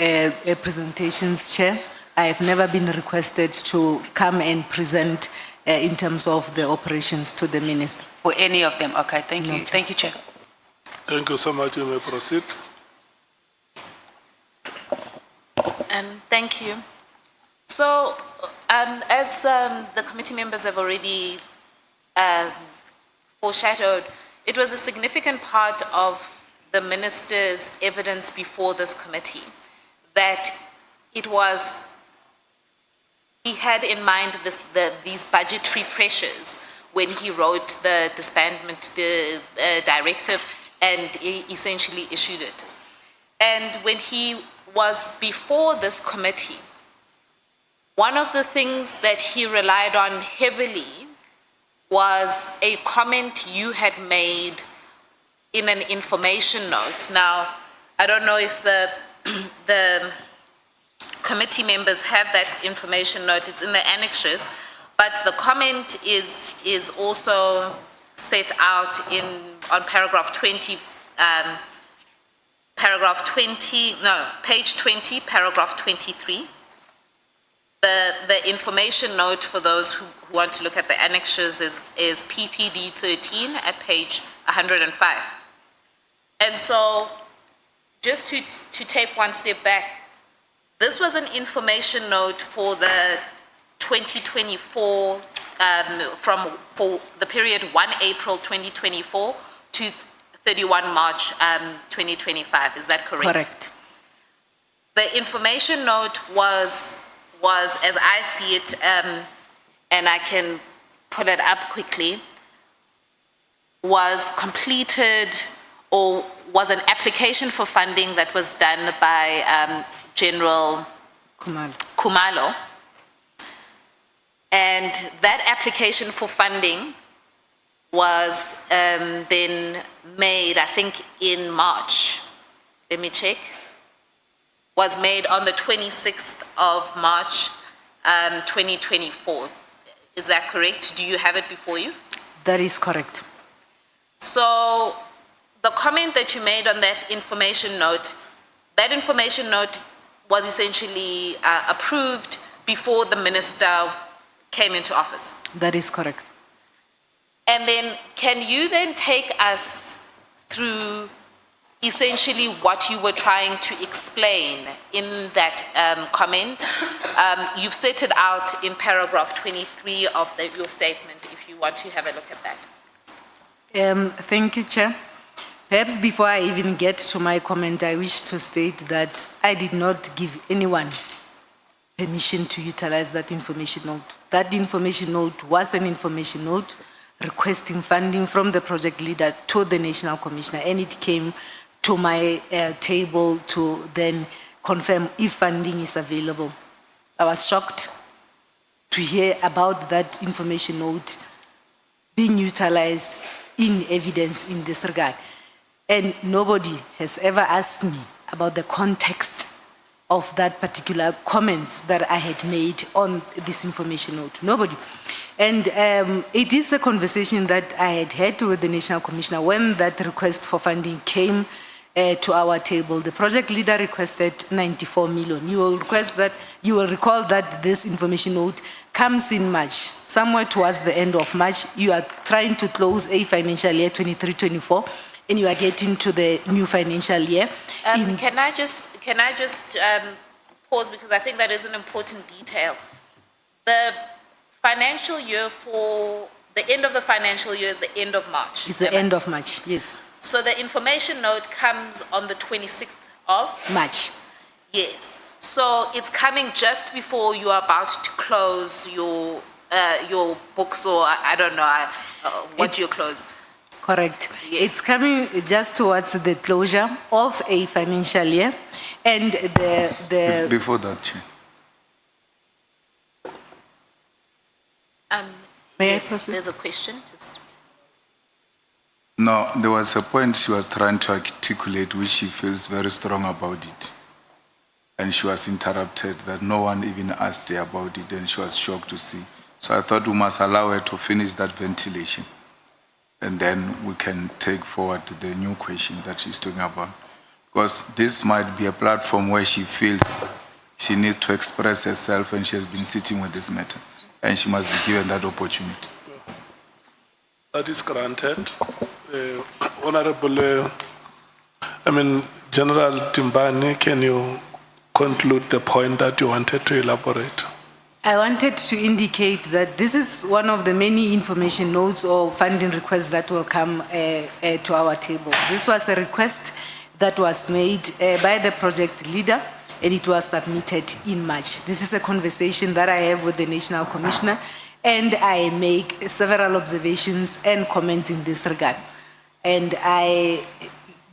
presentations, Chair. I have never been requested to come and present in terms of the operations to the minister. For any of them? Okay, thank you. No, Chair. Thank you, Chair. Thank you so much. You may proceed. Thank you. So, as the committee members have already foreshadowed, it was a significant part of the minister's evidence before this committee that he had in mind these budgetary pressures when he wrote the disbandment directive and he essentially issued it. And when he was before this committee, one of the things that he relied on heavily was a comment you had made in an information note. Now, I don't know if the committee members have that information note. It's in the annexes, but the comment is also set out on paragraph 20, page 20, paragraph 23. The information note for those who want to look at the annexes is PPD 13 at page 105. And so, just to take one step back, this was an information note for the 2024, for the period 1 April 2024 to 31 March 2025. Is that correct? Correct. The information note was, as I see it, and I can pull it up quickly, was completed or was an application for funding that was done by General Khumalo. And that application for funding was then made, I think, in March. Let me check. Was made on the 26th of March, 2024. Is that correct? Do you have it before you? That is correct. So the comment that you made on that information note was essentially approved before the minister came into office. That is correct. And then can you then take us through essentially what you were trying to explain in that comment? You've set it out in paragraph 23 of your statement, if you want to have a look at that. Thank you, Chair. Perhaps before I even get to my comment, I wish to state that I did not give anyone permission to utilize that information note. That information note was an information note requesting funding from the project leader to the National Commissioner, and it came to my table to then confirm if funding is available. I was shocked to hear about that information note being utilized in evidence in this regard. And nobody has ever asked me about the context of that particular comment that I had made on this information note. Nobody. And it is a conversation that I had with the National Commissioner when that request for funding came to our table. The project leader requested 94 million. You will recall that this information note comes in March. Somewhere towards the end of March, you are trying to close a financial year 23-24, and you are getting to the new financial year. Can I just pause, because I think that is an important detail. The financial year for the end of the financial year is the end of March. It's the end of March, yes. So the information note comes on the 26th of March. Yes. So it's coming just before you are about to close your books, or I don't know what you close. Correct. Yes. It's coming just towards the closure of a financial year, and the Before that, Chair. May I yes, proceed? there's a question. No, there was a point she was trying to articulate which she feels very strong about it. And she was interrupted that no one even asked her about it, and she was shocked to see. So I thought we must allow her to finish that ventilation. And then we can take forward the new question that she's talking about. Because this might be a platform where she feels she needs to express herself, and she has been sitting with this matter. And she must be given that opportunity. That is granted. Honorable, General Dimpane, can you conclude the point that you wanted to elaborate? I wanted to indicate that this is one of the many information notes or funding requests that will come to our table. This was a request that was made by the project leader, and it was submitted in March. This is a conversation that I have with the National Commissioner, and I make several observations and comments in this regard. And I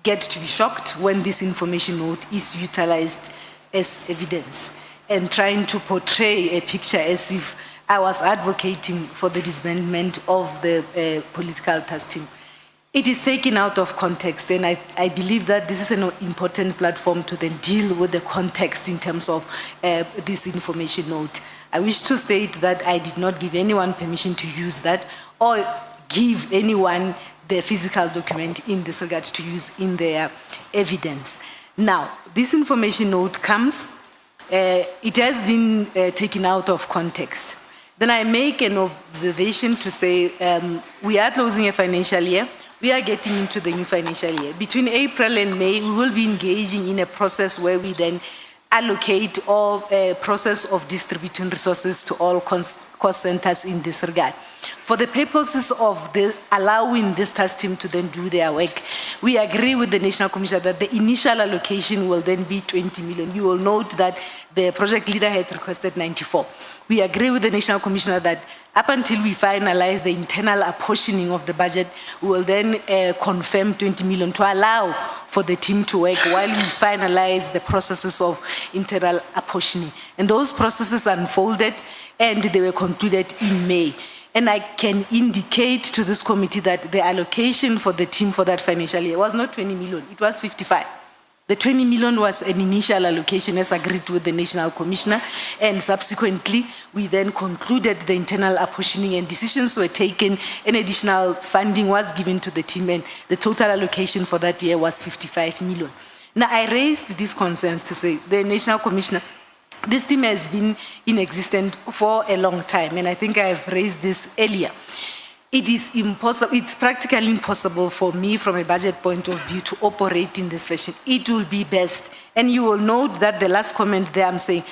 get to be shocked when this information note is utilized as evidence and trying to portray a picture as if I was advocating for the disbandment of the political task team. It is taken out of context, and I believe that this is an important platform to then deal with the context in terms of this information note. I wish to state that I did not give anyone permission to use that or give anyone the physical document in this regard to use in their evidence. Now, this information note comes, it has been taken out of context. Then I make an observation to say we are closing a financial year. We are getting into the new financial year. Between April and May, we will be engaging in a process where we then allocate or a process of distributing resources to all cost centers in this regard. For the purposes of allowing this task team to then do their work, we agree with the National Commissioner that the initial allocation will then be 20 million. You will note that the project leader had requested 94. We agree with the National Commissioner that up until we finalize the internal apportioning of the budget, we will then confirm 20 million to allow for the team to work while we finalize the processes of internal apportioning. And those processes unfolded and they were concluded in May. And I can indicate to this committee that the allocation for the team for that financial year was not 20 million, it was 55. The 20 million was an initial allocation as agreed with the National Commissioner, and subsequently we then concluded the internal apportioning and decisions were taken, and additional funding was given to the team, and the total allocation for that year was 55 million. Now I raised these concerns to say the National Commissioner, this team has been in existence for a long time, and I think I have raised this earlier. It is impossible, it's practically impossible for me from a budget point of view to operate in this fashion. It will be best, and you will note that the last comment there I'm saying,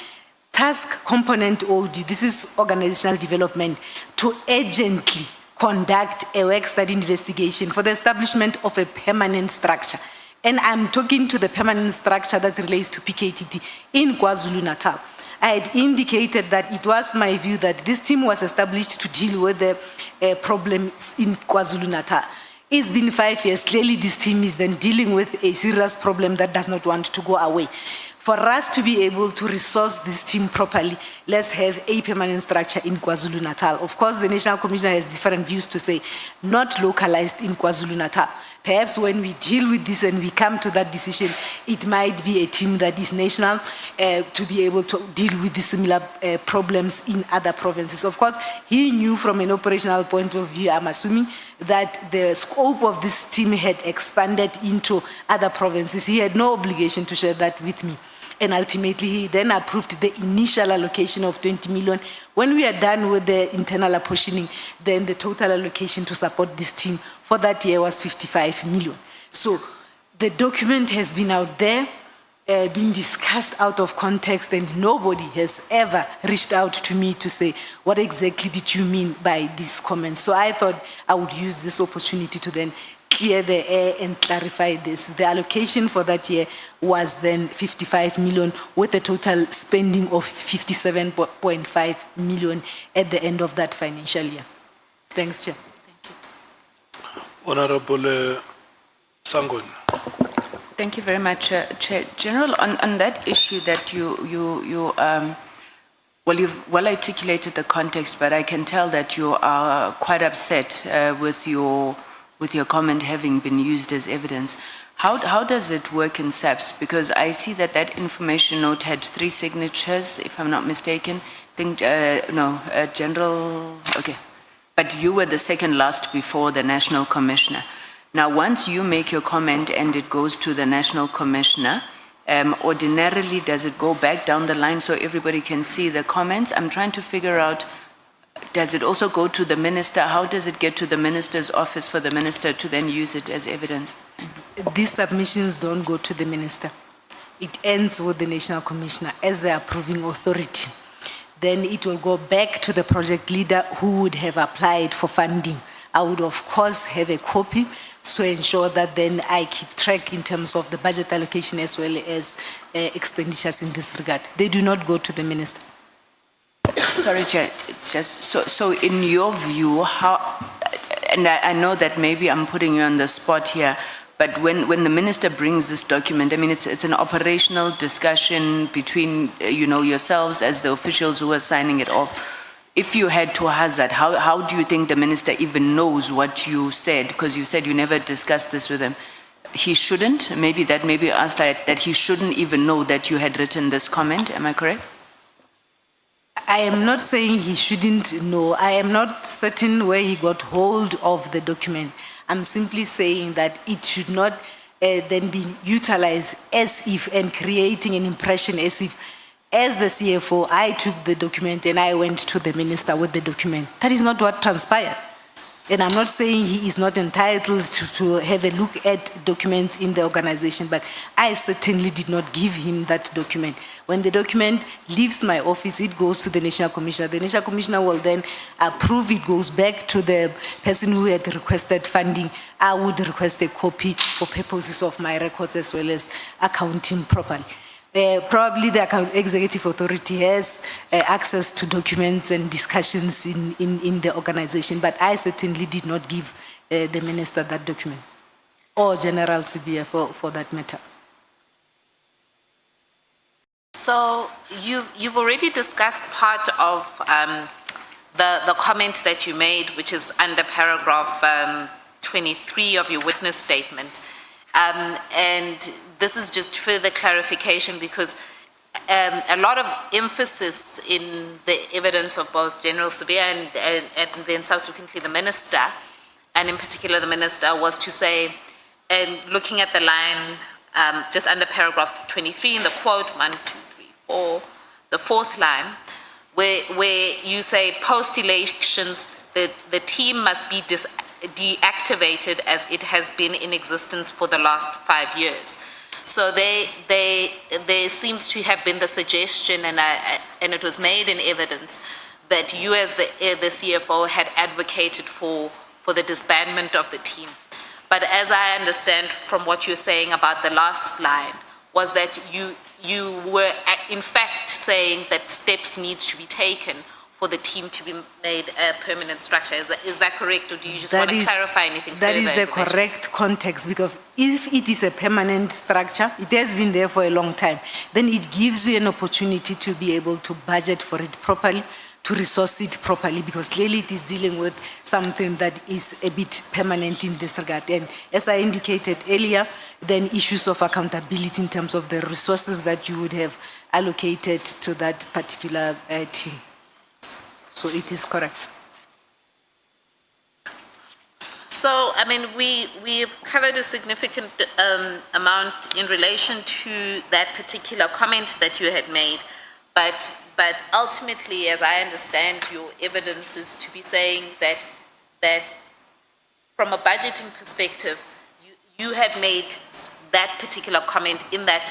task component OD, this is organizational development, to urgently conduct a work study investigation for the establishment of a permanent structure. And I'm talking to the permanent structure that relates to PKTT in KwaZulu-Natal. I had indicated that it was my view that this team was established to deal with the problems in KwaZulu-Natal. It's been 5 years. Clearly, this team is then dealing with a serious problem that does not want to go away. For us to be able to resource this team properly, let's have a permanent structure in KwaZulu-Natal. Of course, the National Commissioner has different views to say, not localized in KwaZulu-Natal. Perhaps when we deal with this and we come to that decision, it might be a team that is national to be able to deal with the similar problems in other provinces. Of course, he knew from an operational point of view, I'm assuming, that the scope of this team had expanded into other provinces. He had no obligation to share that with me. And ultimately, he then approved the initial allocation of 20 million. When we are done with the internal apportioning, then the total allocation to support this team for that year was 55 million. So the document has been out there, been discussed out of context, and nobody has ever reached out to me to say, what exactly did you mean by these comments? So I thought I would use this opportunity to then clear the air and clarify this. The allocation for that year was then 55 million with a total spending of 57.5 million at the end of that financial year. Thanks, Chair. Honorable Sangon. Thank you very much, Chair. General, on that issue that well, you've well articulated the context, but I can tell that you are quite upset with your comment having been used as evidence. How does it work in SAPS? Because I see that information note had 3 signatures, if I'm not mistaken. I think, General, okay. But you were the second last before the National Commissioner. Now, once you make your comment and it goes to the National Commissioner, ordinarily, does it go back down the line so everybody can see the comments? I'm trying to figure out, does it also go to the minister? How does it get to the minister's office for the minister to then use it as evidence? These submissions don't go to the minister. it ends with the National Commissioner as the approving authority. Then it will go back to the project leader who would have applied for funding. I would of course have a copy to ensure that then I keep track in terms of the budget allocation as well as expenditures in this regard. They do not go to the minister. Sorry, Chair, it's just, so in your view, how, and I know that maybe I'm putting you on the spot here, but when the minister brings this document, I mean, it's an operational discussion between, yourselves as the officials who are signing it off. If you had to hazard, how do you think the minister even knows what you said? Because you said you never discussed this with him. He shouldn't, maybe asked that he shouldn't even know that you had written this comment, am I correct? I am not saying he shouldn't know. I am not certain where he got hold of the document. I'm simply saying that it should not then be utilized as if and creating an impression as if, as the CFO, I took the document and I went to the minister with the document. That is not what transpired. And I'm not saying he is not entitled to have a look at documents in the organization, but I certainly did not give him that document. When the document leaves my office, it goes to the National Commissioner. The National Commissioner will then approve it, goes back to the person who had requested funding. I would request a copy for purposes of my records as well as accounting properly. Probably the executive authority has access to documents and discussions in the organization, but I certainly did not give the minister that document, or General CBF for that matter. So you've already discussed part of the comment that you made, which is under paragraph 23 of your witness statement. And this is just further clarification because a lot of emphasis in the evidence of both General Sibia and then subsequently the minister, and in particular the minister, was to say, and looking at the line just under paragraph 23 in the quote, 1, 2, 3, 4, the fourth line, where you say post-elections, the team must be deactivated as it has been in existence for the last 5 years. So there seems to have been the suggestion, and it was made in evidence, that you as the CFO had advocated for the disbandment of the team. But as I understand from what you're saying about the last line, was that you were in fact saying that steps need to be taken for the team to be made a permanent structure. Is that correct, or do you just want to clarify anything further? That is the correct context, because if it is a permanent structure, it has been there for a long time, then it gives you an opportunity to be able to budget for it properly, to resource it properly, because clearly it is dealing with something that is a bit permanent in this regard. And as I indicated earlier, then issues of accountability in terms of the resources that you would have allocated to that particular team. So it is correct. So, I mean, we've covered a significant amount in relation to that particular comment that you had made, but ultimately, as I understand, your evidence is to be saying that from a budgeting perspective, you had made that particular comment in that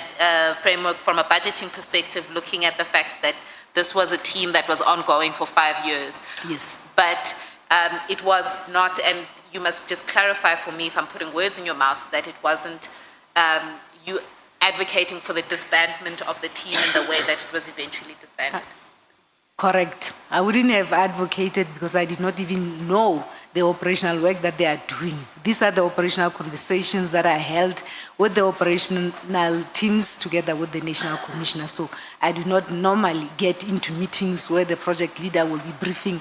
framework from a budgeting perspective, looking at the fact that this was a team that was ongoing for 5 years. Yes. But it was not, and you must just clarify for me if I'm putting words in your mouth, that it wasn't you advocating for the disbandment of the team in the way that it was eventually disbanded. Correct. I wouldn't have advocated because I did not even know the operational work that they are doing. These are the operational conversations that I held with the operational teams together with the National Commissioner. So I do not normally get into meetings where the project leader will be briefing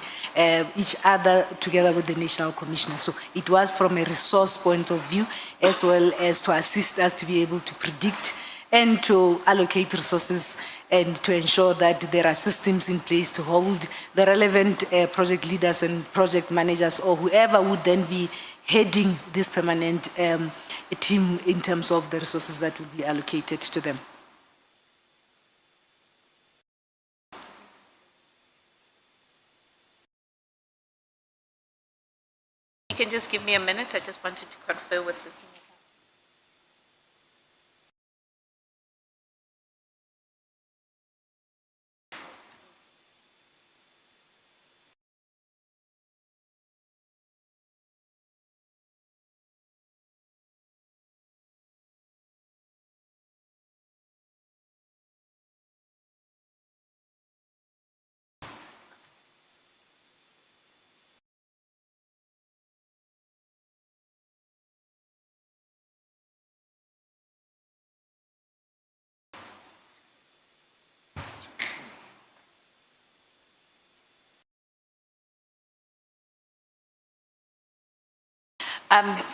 each other together with the National Commissioner. So it was from a resource point of view, as well as to assist us to be able to predict and to allocate resources and to ensure that there are systems in place to hold the relevant project leaders and project managers or whoever would then be heading this permanent team in terms of the resources that will be allocated to them. You can just give me a minute. I just wanted to confer with this.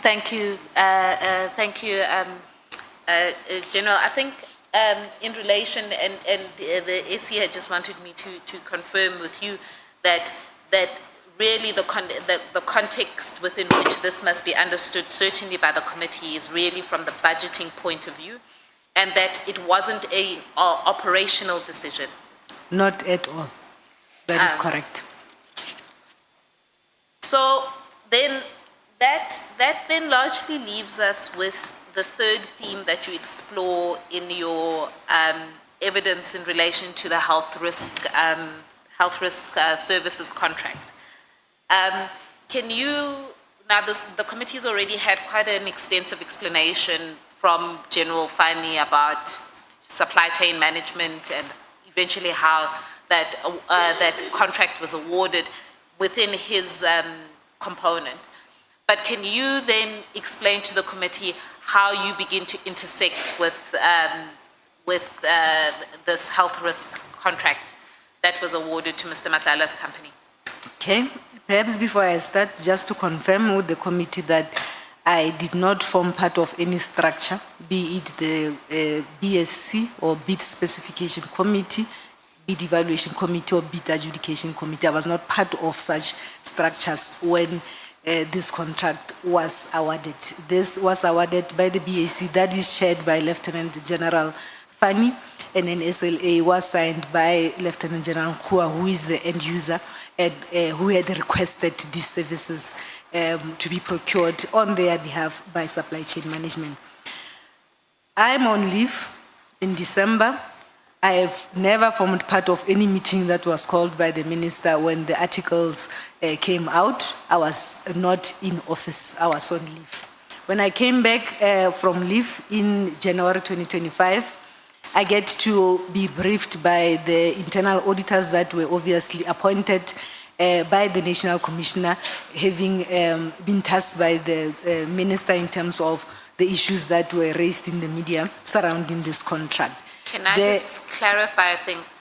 Thank you, General. I think in relation, and the AC had just wanted me to confirm with you that really the context within which this must be understood, certainly by the committee, is really from the budgeting point of view, and that it wasn't a operational decision. Not at all. That is correct. So then that then largely leaves us with the third theme that you explore in your evidence in relation to the health risk services contract. Can you, now the committee's already had quite an extensive explanation from General Fani about supply chain management and eventually how that contract was awarded within his component. But can you then explain to the committee how you begin to intersect with this health risk contract that was awarded to Mr. Matlala's company? Okay, perhaps before I start, just to confirm with the committee that I did not form part of any structure, be it the BSC or bid specification committee, bid evaluation committee or bid adjudication committee. I was not part of such structures when this contract was awarded. This was awarded by the BAC that is chaired by Lieutenant General Fani, and an SLA was signed by Lieutenant General Kua, who is the end user and who had requested these services to be procured on their behalf by supply chain management. I'm on leave in December. I have never formed part of any meeting that was called by the minister when the articles came out. I was not in office, I was on leave. When I came back from leave in January 2025, I get to be briefed by the internal auditors that were obviously appointed by the National Commissioner, having been tasked by the minister in terms of the issues that were raised in the media surrounding this contract. Can I just clarify things?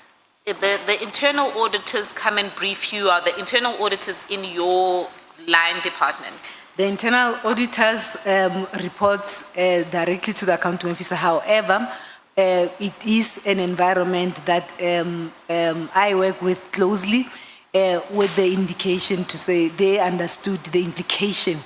The internal auditors come and brief you, are the internal auditors in your line department? The internal auditors reports directly to the accounting officer. However, it is an environment that I work with closely with the indication to say they understood the implication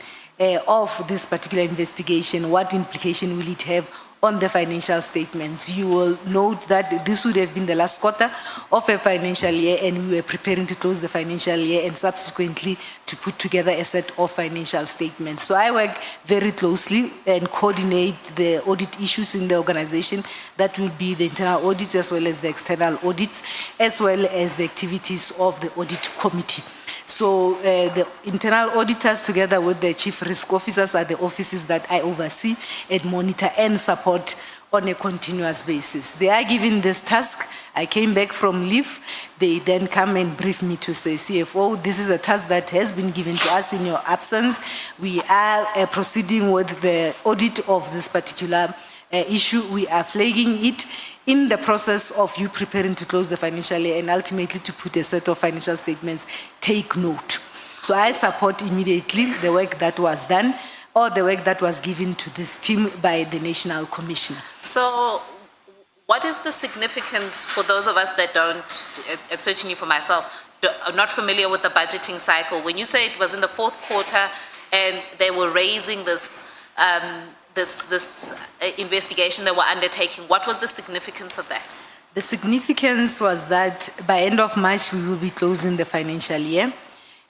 of this particular investigation. What implication will it have on the financial statements? You will note that this would have been the last quarter of a financial year, and we were preparing to close the financial year and subsequently to put together a set of financial statements. So I work very closely and coordinate the audit issues in the organization. That will be the internal audits as well as the external audits, as well as the activities of the audit committee. So the internal auditors together with the chief risk officers are the offices that I oversee and monitor and support on a continuous basis. They are given this task. I came back from leave. They then come and brief me to say, CFO, this is a task that has been given to us in your absence. We are proceeding with the audit of this particular issue. We are flagging it in the process of you preparing to close the financial year and ultimately to put a set of financial statements. Take note. So I support immediately the work that was done or the work that was given to this team by the National Commissioner. So what is the significance for those of us that don't, certainly for myself, are not familiar with the budgeting cycle? When you say it was in the fourth quarter and they were raising this this investigation they were undertaking, what was the significance of that? The significance was that by end of March, we will be closing the financial year.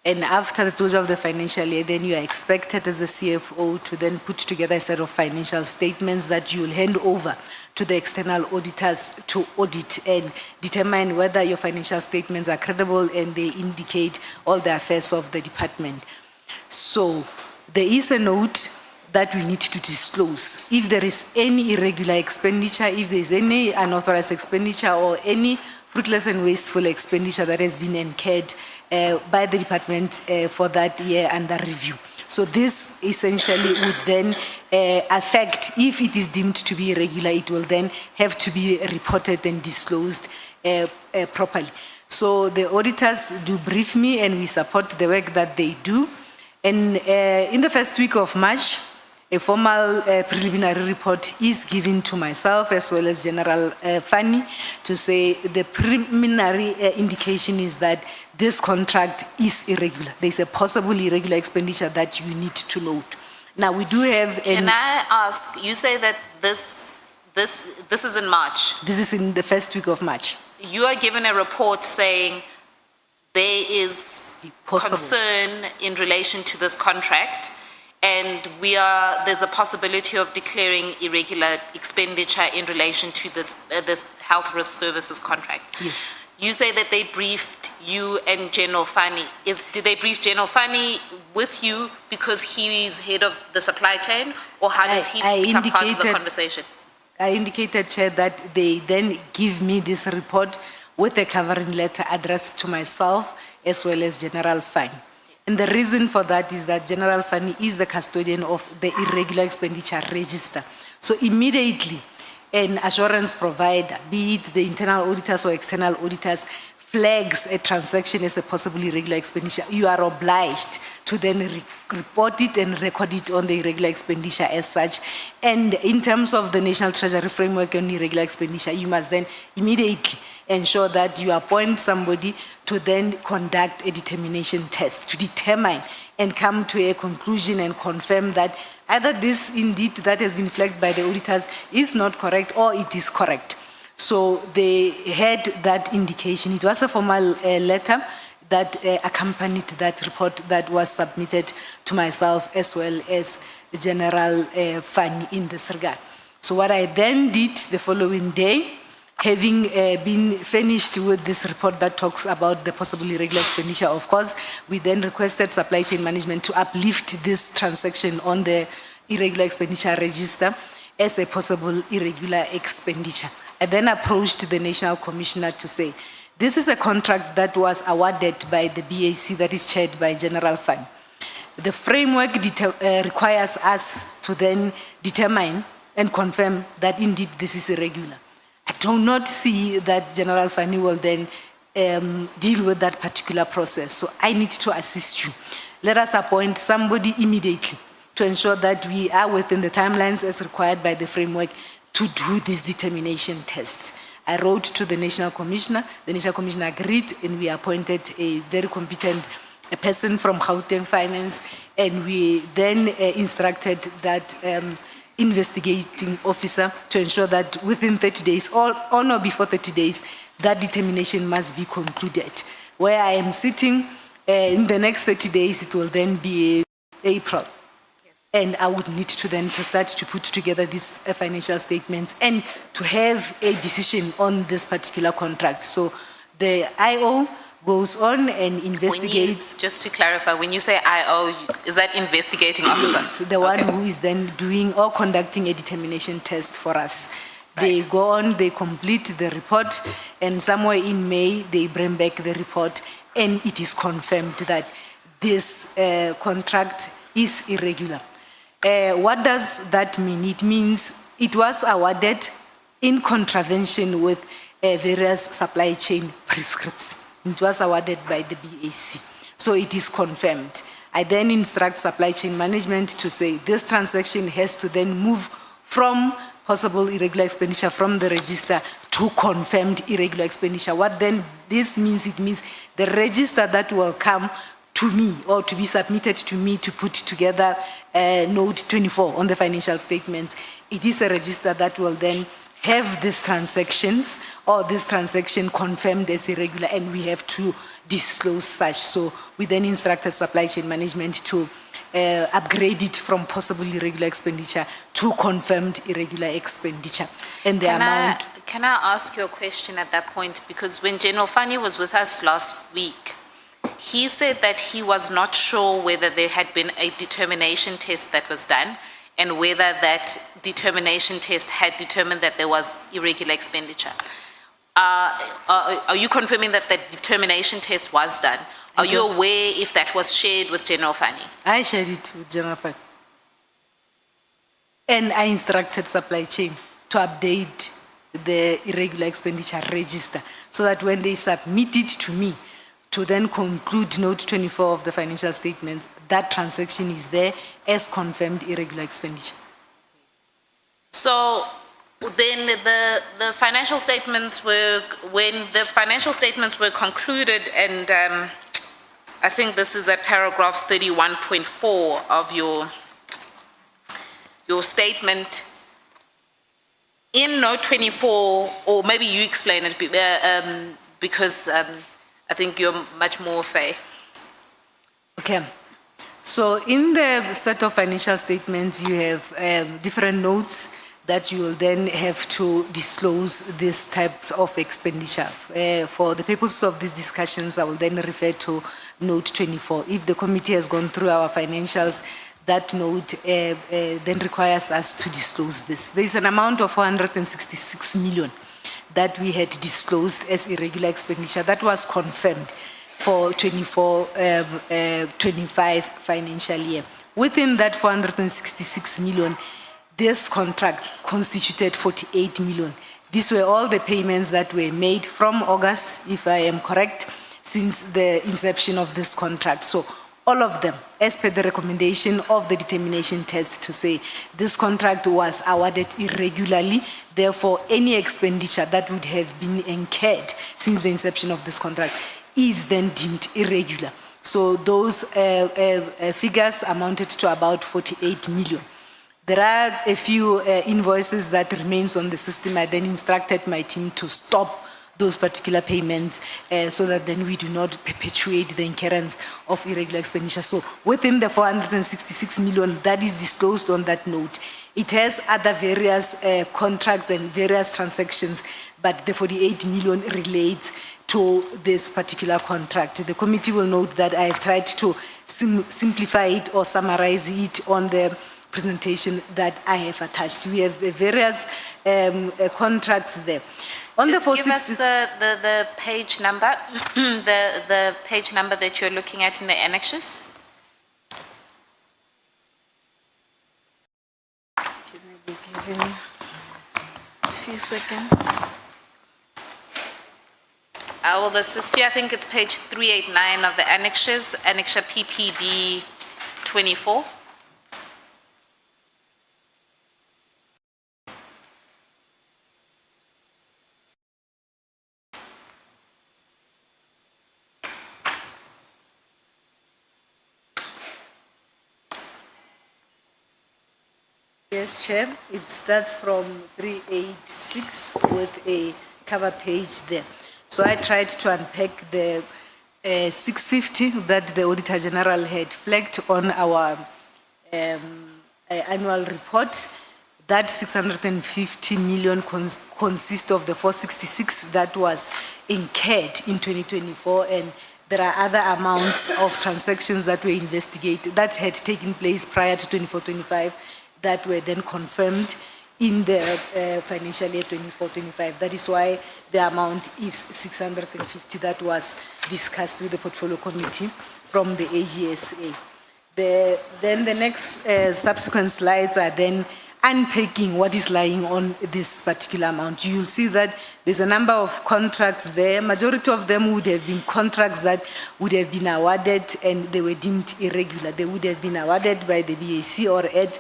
And after the closure of the financial year, then you are expected as the CFO to then put together a set of financial statements that you will hand over to the external auditors to audit and determine whether your financial statements are credible and they indicate all the affairs of the department. So there is a note that we need to disclose. If there is any irregular expenditure, if there is any unauthorized expenditure or any fruitless and wasteful expenditure that has been incurred by the department for that year under review. So this essentially would then affect, if it is deemed to be irregular, it will then have to be reported and disclosed properly. So the auditors do brief me and we support the work that they do. And in the first week of March, a formal preliminary report is given to myself as well as General Fani to say the preliminary indication is that this contract is irregular. There's a possible irregular expenditure that you need to load. Now we do have. Can I ask, you say that this is in March. This is in the first week of March. You are given a report saying there is Possible. concern in relation to this contract, and there's a possibility of declaring irregular expenditure in relation to this health risk services contract. Yes. You say that they briefed you and General Fani. Did they brief General Fani with you because he is head of the supply chain, or how does he become part of the conversation? I indicated, Chair, that they then give me this report with a covering letter addressed to myself as well as General Fani. And the reason for that is that General Fani is the custodian of the irregular expenditure register. So immediately, an assurance provider, be it the internal auditors or external auditors, flags a transaction as a possibly irregular expenditure, you are obliged to then report it and record it on the irregular expenditure as such. And in terms of the National Treasury Framework on irregular expenditure, you must then immediately ensure that you appoint somebody to then conduct a determination test to determine and come to a conclusion and confirm that either this indeed that has been flagged by the auditors is not correct or it is correct. So they had that indication. It was a formal letter that accompanied that report that was submitted to myself as well as General Fani in this regard. So what I then did the following day, having been finished with this report that talks about the possible irregular expenditure, of course, we then requested supply chain management to uplift this transaction on the irregular expenditure register as a possible irregular expenditure. I then approached the National Commissioner to say, this is a contract that was awarded by the BAC that is chaired by General Fani. The framework requires us to then determine and confirm that indeed this is irregular. I do not see that General Fani will then deal with that particular process. So I need to assist you. Let us appoint somebody immediately to ensure that we are within the timelines as required by the framework to do this determination test. I wrote to the National Commissioner, the National Commissioner agreed, and we appointed a very competent person from Gauteng Finance, and we then instructed that investigating officer to ensure that within 30 days, or on or before 30 days, that determination must be concluded. Where I am sitting, in the next 30 days, it will then be April. And I would need to then to start to put together these financial statements and to have a decision on this particular contract. So the IO goes on and investigates. Just to clarify, when you say IO, is that investigating officer? Yes, the one who is then doing or conducting a determination test for us. They go on, they complete the report, and somewhere in May, they bring back the report, and it is confirmed that this contract is irregular. What does that mean? It means it was awarded in contravention with various supply chain prescripts. It was awarded by the BAC. So it is confirmed. I then instruct supply chain management to say this transaction has to then move from possible irregular expenditure from the register to confirmed irregular expenditure. What then this means? It means the register that will come to me or to be submitted to me to put together note 24 on the financial statements. It is a register that will then have these transactions or this transaction confirmed as irregular, and we have to disclose such. So we then instructed supply chain management to upgrade it from possible irregular expenditure to confirmed irregular expenditure. And the amount. Can I ask you a question at that point? Because when General Fani was with us last week, he said that he was not sure whether there had been a determination test that was done and whether that determination test had determined that there was irregular expenditure. Are you confirming that the determination test was done? Are you aware if that was shared with General Fani? I shared it with General Fani. And I instructed supply chain to update the irregular expenditure register so that when they submit it to me, to then conclude note 24 of the financial statements, that transaction is there as confirmed irregular expenditure. So then the financial statements were, when the financial statements were concluded, and I think this is at paragraph 31.4 of your statement. In note 24, or maybe you explain it because I think you're much more fair. Okay. So in the set of financial statements, you have different notes that you will then have to disclose these types of expenditure. For the purposes of these discussions, I will then refer to note 24. If the committee has gone through our financials, that note then requires us to disclose this. There is an amount of 466 million that we had disclosed as irregular expenditure that was confirmed for 24-25 financial year. Within that 466 million, this contract constituted 48 million. These were all the payments that were made from August, if I am correct, since the inception of this contract. So all of them, as per the recommendation of the determination test to say this contract was awarded irregularly, therefore any expenditure that would have been incurred since the inception of this contract is then deemed irregular. So those figures amounted to about 48 million. There are a few invoices that remains on the system. I then instructed my team to stop those particular payments so that then we do not perpetuate the incurrence of irregular expenditure. So within the 466 million that is disclosed on that note, it has other various contracts and various transactions, but the 48 million relates to this particular contract. The committee will note that I have tried to simplify it or summarize it on the presentation that I have attached. We have various contracts there. On Just the give us the page number, the page number that you're looking at in the annexes. Can I be given a few seconds? I will assist you. I think it's page 389 of the annexes, annexure PPD 24. Yes, Chair. It starts from 386 with a cover page there. So I tried to unpack the 650 that the Auditor General had flagged on our annual report. That 650 million consists of the 466 that was incurred in 2024, and there are other amounts of transactions that were investigated, that had taken place prior to 24-25, that were then confirmed in the financial year 24-25. That is why the amount is 650 that was discussed with the portfolio committee from the AGSA. Then the next subsequent slides are then unpacking what is lying on this particular amount. You'll see that there's a number of contracts there. Majority of them would have been contracts that would have been awarded and they were deemed irregular. They would have been awarded by the BAC or at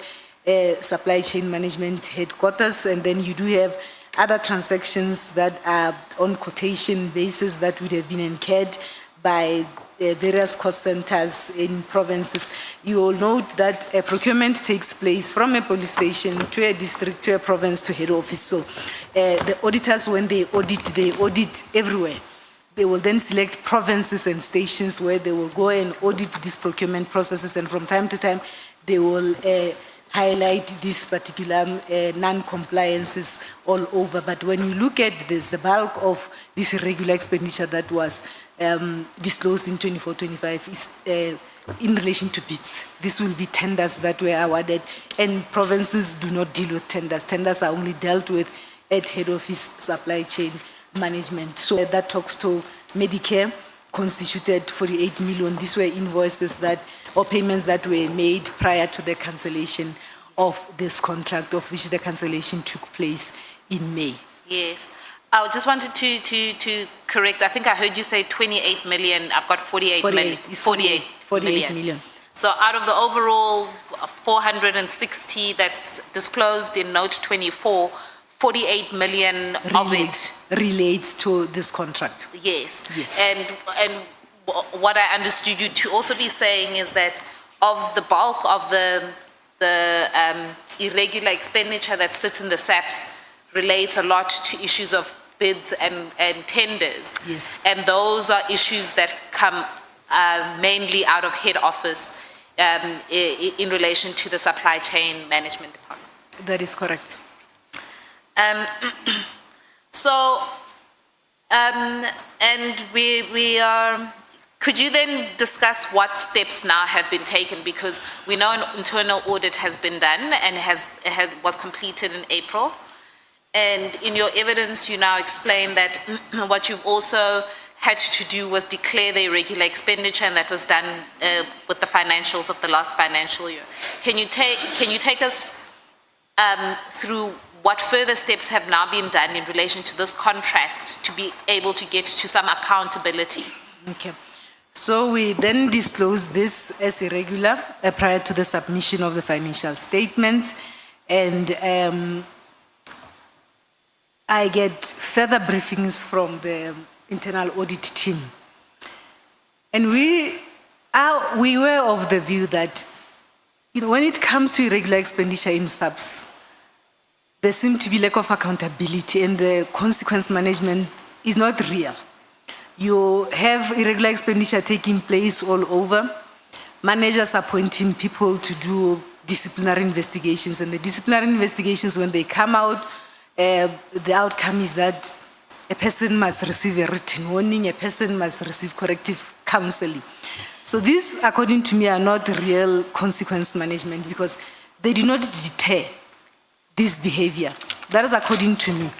supply chain management headquarters, and then you do have other transactions that are on quotation basis that would have been incurred by various cost centers in provinces. You will note that a procurement takes place from a police station to a district, to a province, to head office. So the auditors, when they audit everywhere. They will then select provinces and stations where they will go and audit these procurement processes, and from time to time they will highlight these particular non-compliances all over. But when you look at this, the bulk of this irregular expenditure that was disclosed in 24-25 is in relation to bids. This will be tenders that were awarded, and provinces do not deal with tenders. Tenders are only dealt with at head office supply chain management. So that talks to Medicare, constituted 48 million. These were invoices that, or payments that were made prior to the cancellation of this contract, of which the cancellation took place in May. Yes. I just wanted to correct. I think I heard you say 28 million. I've got 48 million. It's 48 million. So out of the overall 460 that's disclosed in note 24, 48 million of it. Relates to this contract. Yes. Yes. And what I understood you to also be saying is that of the bulk of the irregular expenditure that sits in the SAPS relates a lot to issues of bids and tenders. Yes. And those are issues that come mainly out of head office in relation to the supply chain management department. That is correct. And we are, could you then discuss what steps now have been taken? Because we know an internal audit has been done and was completed in April. And in your evidence, you now explain that what you've also had to do was declare the irregular expenditure, and that was done with the financials of the last financial year. Can you take us through what further steps have now been done in relation to this contract to be able to get to some accountability? Okay. So we then disclose this as irregular prior to the submission of the financial statements, and I get further briefings from the internal audit team. And we were of the view that, when it comes to irregular expenditure in SAPS, there seems to be lack of accountability, and the consequence management is not real. You have irregular expenditure taking place all over. Managers appointing people to do disciplinary investigations, and the disciplinary investigations, when they come out, the outcome is that a person must receive a written warning, a person must receive corrective counseling. So these, according to me, are not real consequence management, because they do not deter this behavior. That is according to me.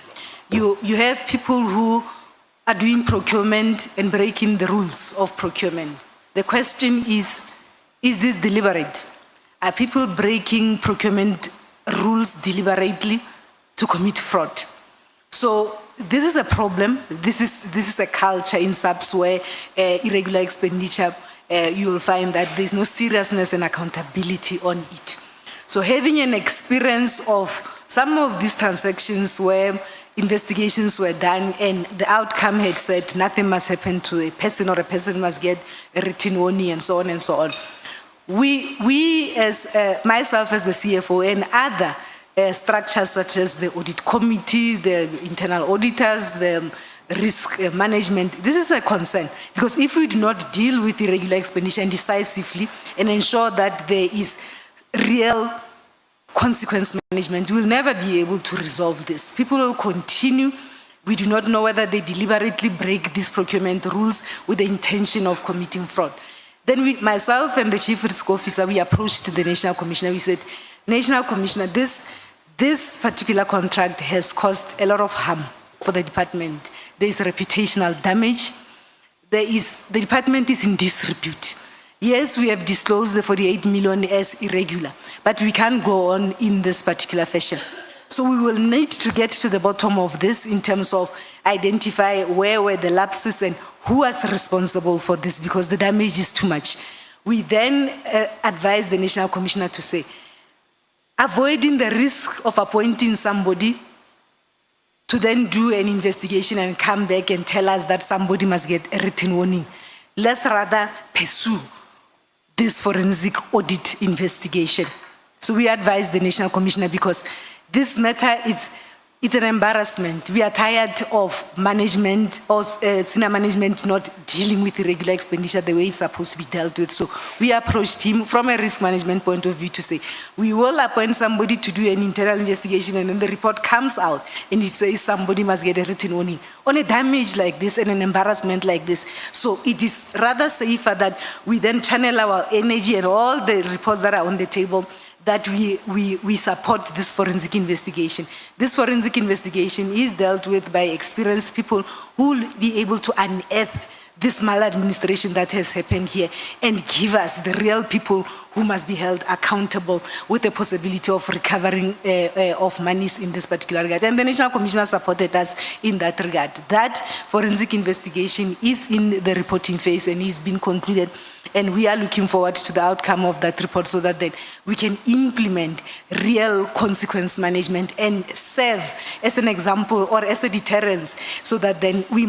You have people who are doing procurement and breaking the rules of procurement. The question is this deliberate? Are people breaking procurement rules deliberately to commit fraud? So this is a problem. This is a culture in SAPS where irregular expenditure, you will find that there's no seriousness and accountability on it. So having an experience of some of these transactions where investigations were done and the outcome had said nothing must happen to a person, or a person must get a written warning, and so on and so on. We as myself as the CFO and other structures such as the audit committee, the internal auditors, the risk management, this is a concern, because if we do not deal with irregular expenditure decisively and ensure that there is real consequence management, we will never be able to resolve this. People will continue. We do not know whether they deliberately break these procurement rules with the intention of committing fraud. Then myself and the Chief Risk Officer, we approached the National Commissioner. We said, National Commissioner, this particular contract has caused a lot of harm for the department. There is reputational damage. The department is in disrepute. Yes, we have disclosed the 48 million as irregular, but we can't go on in this particular fashion. So we will need to get to the bottom of this in terms of identify where were the lapses and who was responsible for this, because the damage is too much. We then advise the National Commissioner to say, avoiding the risk of appointing somebody to then do an investigation and come back and tell us that somebody must get a written warning. Let's rather pursue this forensic audit investigation. So we advise the National Commissioner, because this matter, it's an embarrassment. We are tired of management or senior management not dealing with irregular expenditure the way it's supposed to be dealt with. So we approached him from a risk management point of view to say, we will appoint somebody to do an internal investigation, and then the report comes out and it says somebody must get a written warning on a damage like this and an embarrassment like this. So it is rather safer that we then channel our energy and all the reports that are on the table, that we support this forensic investigation. This forensic investigation is dealt with by experienced people who will be able to unearth this maladministration that has happened here and give us the real people who must be held accountable, with the possibility of recovering of monies in this particular regard. And the National Commissioner supported us in that regard. That forensic investigation is in the reporting phase and is being concluded, And we are looking forward to the outcome of that report so that then we can implement real consequence management and serve as an example or as a deterrence so that then we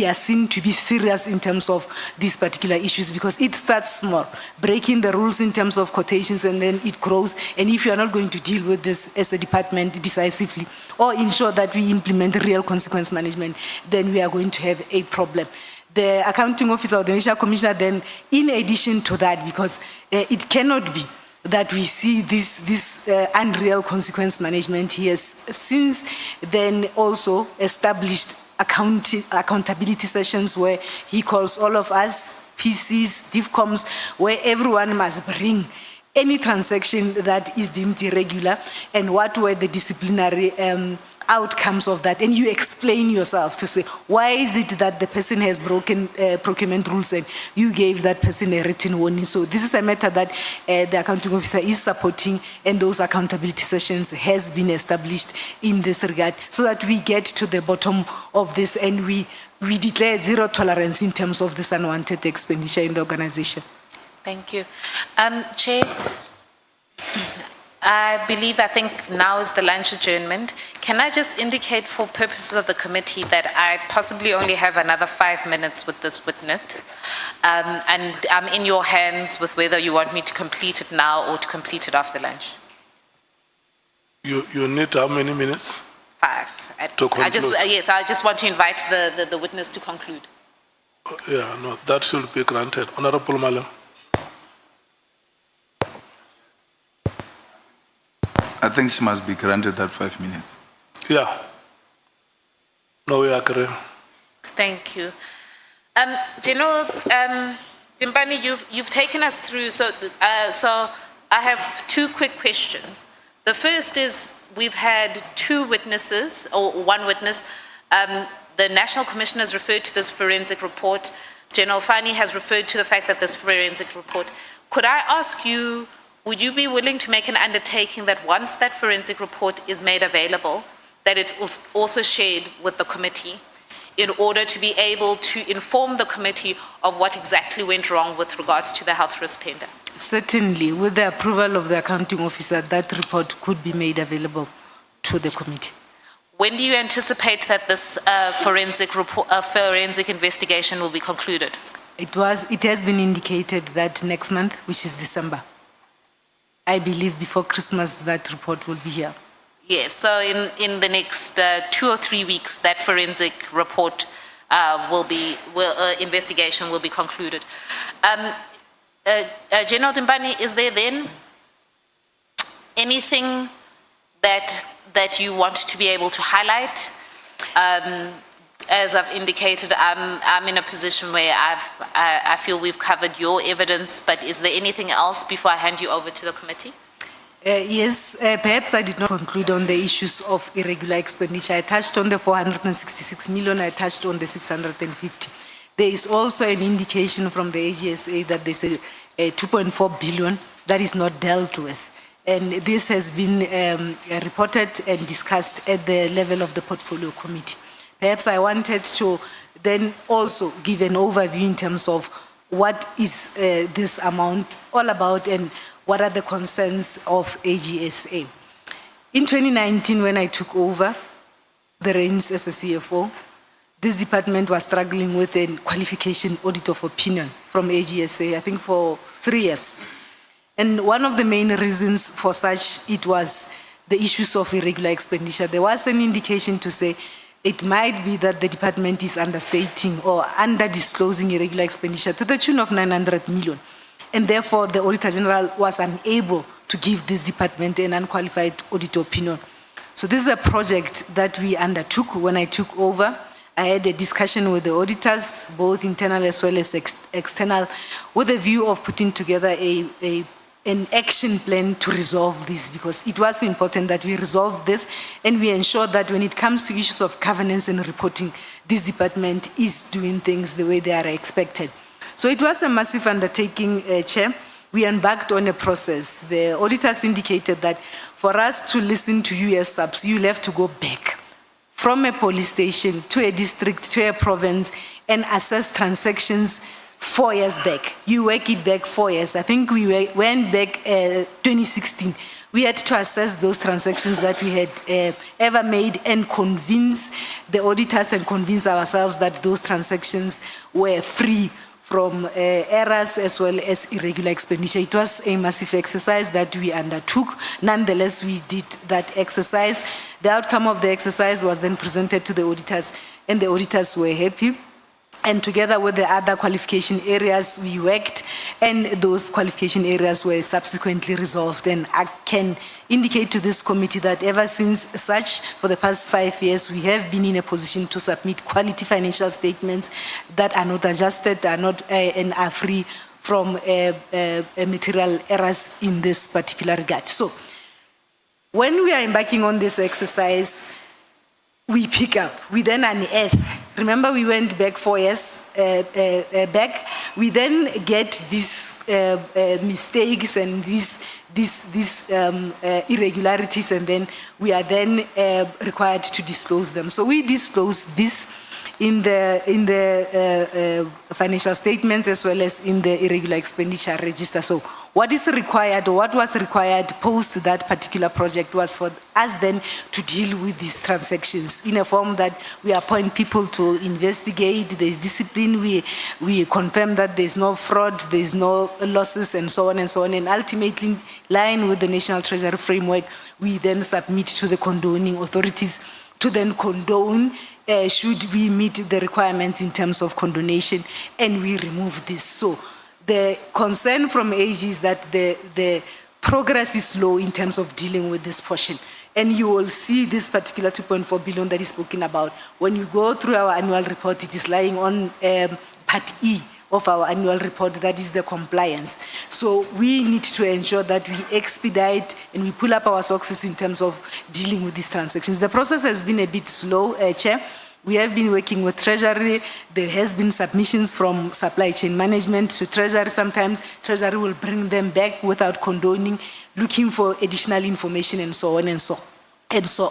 are seen to be serious in terms of these particular issues, because it starts small, breaking the rules in terms of quotations, and then it grows. And if you are not going to deal with this as a department decisively or ensure that we implement real consequence management, then we are going to have a problem. The accounting officer or the national commissioner then, in addition to that, because it cannot be that we see this unreal consequence management, he has since then also established accountability sessions where he calls all of us, PCs, DIFCOMs, where everyone must bring any transaction that is deemed irregular and what were the disciplinary outcomes of that. And you explain yourself to say, why is it that the person has broken procurement rules and you gave that person a written warning? So this is a matter that the accounting officer is supporting, and those accountability sessions has been established in this regard so that we get to the bottom of this and we declare zero tolerance in terms of this unwanted expenditure in the organization. Thank you. Chair, I think now is the lunch adjournment. Can I just indicate for purposes of the committee that I possibly only have another 5 minutes with this witness? And I'm in your hands with whether you want me to complete it now or to complete it after lunch. You need how many minutes? 5. To conclude. Yes, I just want to invite the witness to conclude. Yeah, no, that should be granted. Honorable Malam. I think she must be granted that 5 minutes. Yeah. No, we agree. Thank you. General Dimpane, you've taken us through, so I have 2 quick questions. The first is, we've had 2 witnesses, or 1 witness. The National Commissioner has referred to this forensic report. General Fani has referred to the fact that this forensic report. Could I ask you, would you be willing to make an undertaking that once that forensic report is made available, that it was also shared with the committee in order to be able to inform the committee of what exactly went wrong with regards to the health risk tender? Certainly, with the approval of the accounting officer, that report could be made available to the committee. When do you anticipate that this forensic investigation will be concluded? It has been indicated that next month, which is December. I believe before Christmas that report will be here. Yes, so in the next 2 or 3 weeks, that forensic report investigation will be concluded. General Dimpane, is there then anything that you want to be able to highlight? As I've indicated, I'm in a position where I feel we've covered your evidence, but is there anything else before I hand you over to the committee? Yes, perhaps I did not conclude on the issues of irregular expenditure. I touched on the 466 million, I touched on the 650. There is also an indication from the AGSA that there's a 2.4 billion that is not dealt with. And this has been reported and discussed at the level of the portfolio committee. Perhaps I wanted to then also give an overview in terms of what is this amount all about and what are the concerns of AGSA. In 2019, when I took over the reins as a CFO, this department was struggling with a qualification audit of opinion from AGSA, I think for 3 years. And one of the main reasons for such, it was the issues of irregular expenditure. There was an indication to say it might be that the department is understating or under-disclosing irregular expenditure to the tune of 900 million. And therefore, the Auditor General was unable to give this department an unqualified audit opinion. So this is a project that we undertook when I took over. I had a discussion with the auditors, both internal as well as external, with a view of putting together an action plan to resolve this, because it was important that we resolve this and we ensure that when it comes to issues of governance and reporting, this department is doing things the way they are expected. So it was a massive undertaking, Chair. We embarked on a process. The auditors indicated that for us to listen to you as SAPS, you'll have to go back from a police station to a district to a province and assess transactions 4 years back. You work it back 4 years. I think we went back 2016. We had to assess those transactions that we had ever made and convince the auditors and convince ourselves that those transactions were free from errors as well as irregular expenditure. It was a massive exercise that we undertook. Nonetheless, we did that exercise. The outcome of the exercise was then presented to the auditors, and the auditors were happy. And together with the other qualification areas, we worked, and those qualification areas were subsequently resolved. And I can indicate to this committee that ever since such, for the past 5 years, we have been in a position to submit quality financial statements that are not adjusted, are not and are free from material errors in this particular regard. So, when we are embarking on this exercise, we pick up, we then unearth. Remember, we went back 4 years back. We then get these mistakes and these irregularities, and then we are then required to disclose them. So we disclose this in the financial statements as well as in the irregular expenditure register. So what is required, or what was required post that particular project, was for us then to deal with these transactions in a form that we appoint people to investigate, there's discipline, we confirm that there's no fraud, there's no losses, and so on and so on. And ultimately, in line with the National Treasury Framework, we then submit to the condoning authorities to then condone should we meet the requirements in terms of condonation, and we remove this. So the concern from AG is that the progress is slow in terms of dealing with this portion. And you will see this particular 2.4 billion that is spoken about. When you go through our annual report, it is lying on Part E of our annual report, that is the compliance. So we need to ensure that we expedite and we pull up our socks in terms of dealing with these transactions. The process has been a bit slow, Chair. We have been working with Treasury. There has been submissions from supply chain management to Treasury. Sometimes Treasury will bring them back without condoning, looking for additional information, and so on and so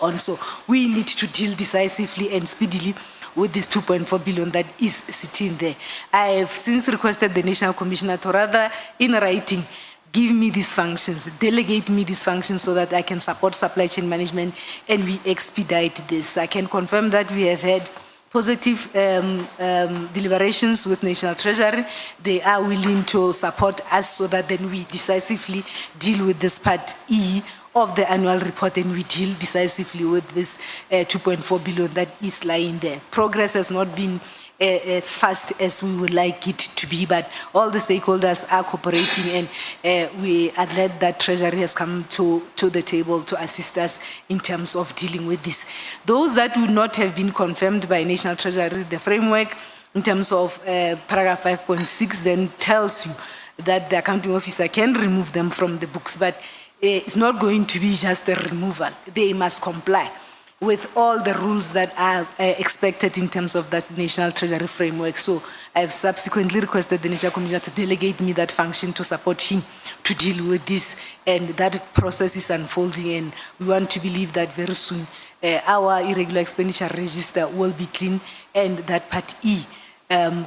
on. So we need to deal decisively and speedily with this 2.4 billion that is sitting there. I have since requested the National Commissioner to rather, in writing, give me these functions, delegate me these functions so that I can support supply chain management and we expedite this. I can confirm that we have had positive deliberations with National Treasury. They are willing to support us so that then we decisively deal with this Part E of the annual report, and we deal decisively with this 2.4 billion that is lying there. Progress has not been as fast as we would like it to be, but all the stakeholders are cooperating, and we are glad that Treasury has come to the table to assist us in terms of dealing with this. Those that would not have been confirmed by National Treasury, the framework in terms of paragraph 5.6 then tells you that the accounting officer can remove them from the books, but it's not going to be just a removal. They must comply with all the rules that are expected in terms of that National Treasury Framework. So I've subsequently requested the National Commissioner to delegate me that function to support him to deal with this, and that process is unfolding, and we want to believe that very soon our irregular expenditure register will be clean, and that Part E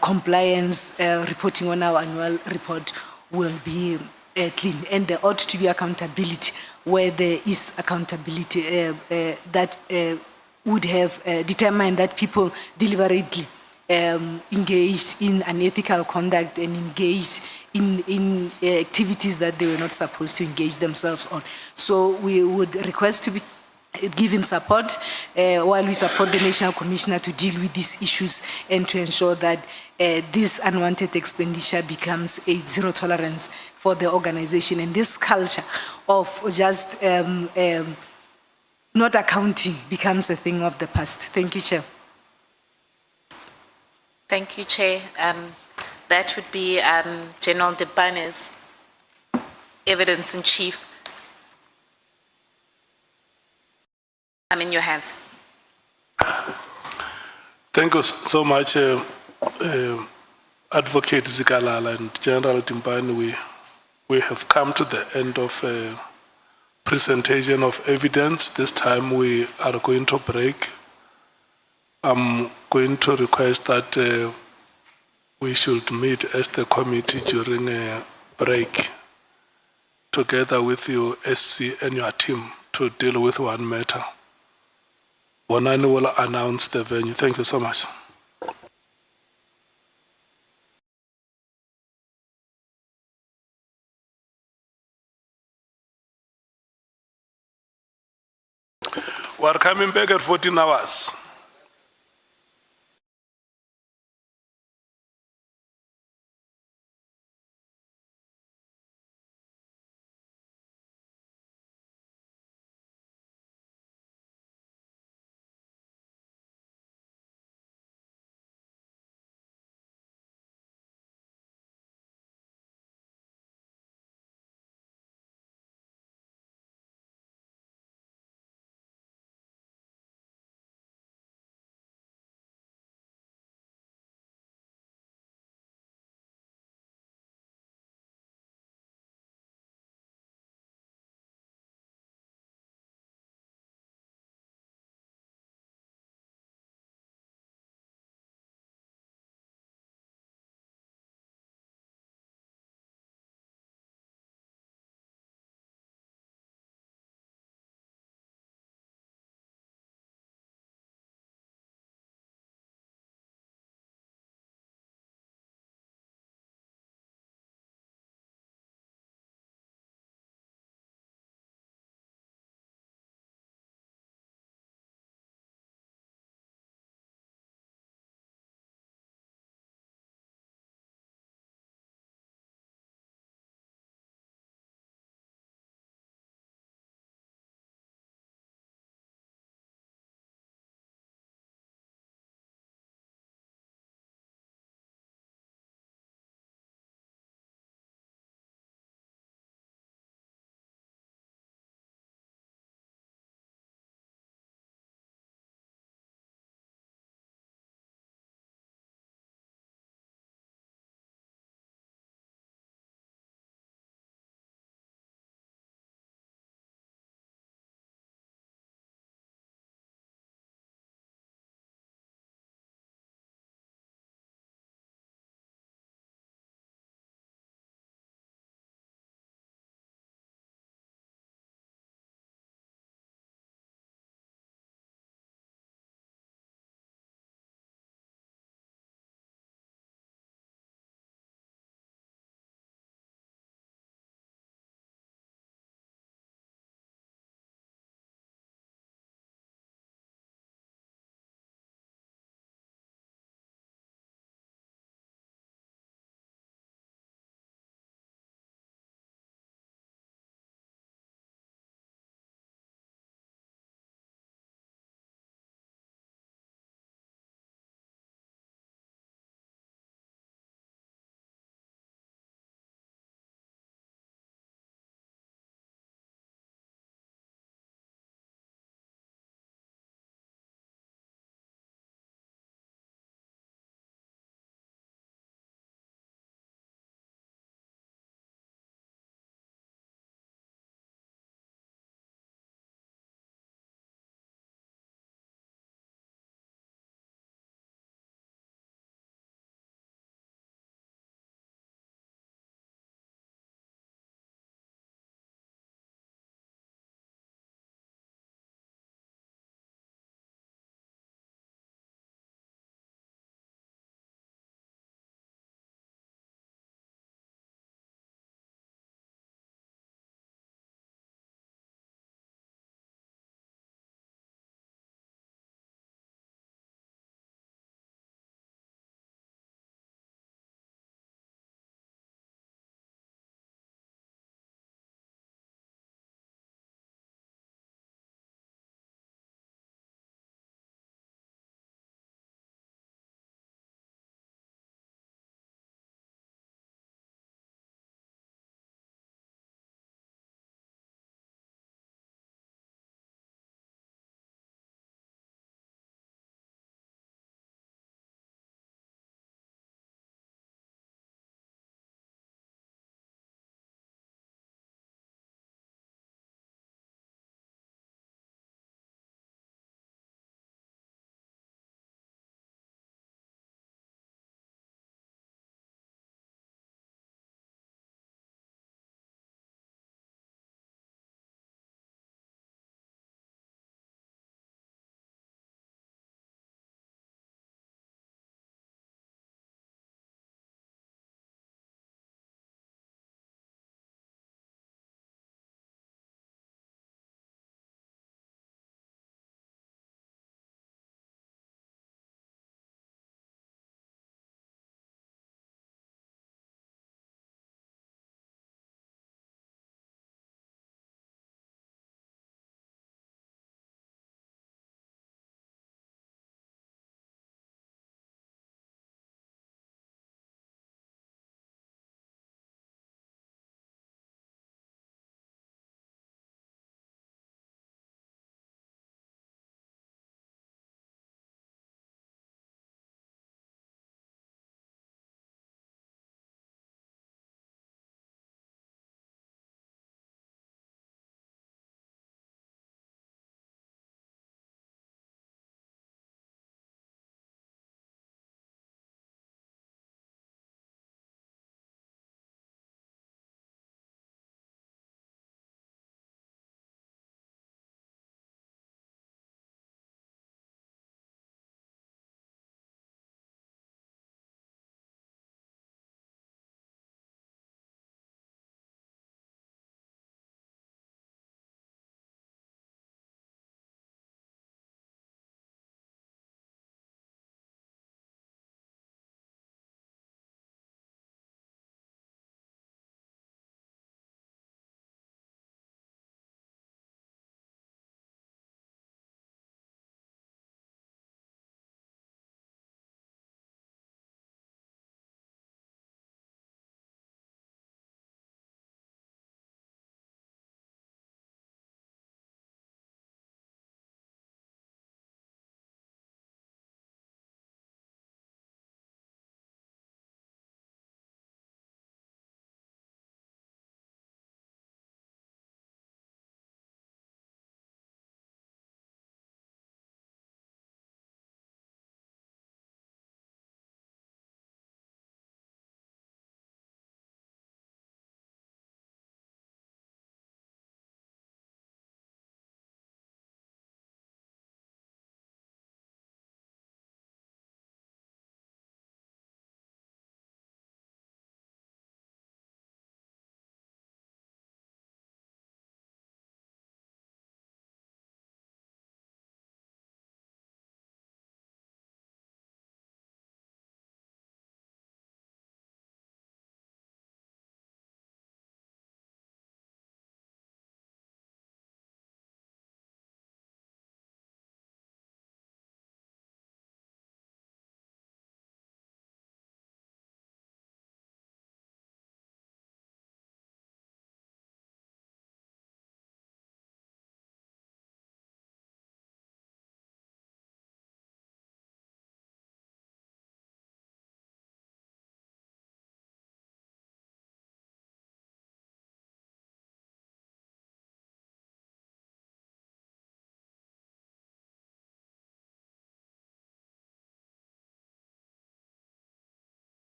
compliance reporting on our annual report will be clean, and there ought to be accountability where there is accountability that would have determined that people deliberately engaged in unethical conduct and engaged in activities that they were not supposed to engage themselves on. So we would request to be given support while we support the National Commissioner to deal with these issues and to ensure that this unwanted expenditure becomes a zero tolerance for the organization, and this culture of just not accounting becomes a thing of the past. Thank you, Chair. Thank you, Chair. That would be General Dimpane's evidence in chief. I'm in your hands. Thank you so much, Advocate Zikalala and General Dimpane. We have come to the end of presentation of evidence. This time we are going to break. I'm going to request that we should meet as the committee during a break together with your SC and your team to deal with one matter. Bonani will announce the venue. Thank you so much. We're coming back at 14 hours.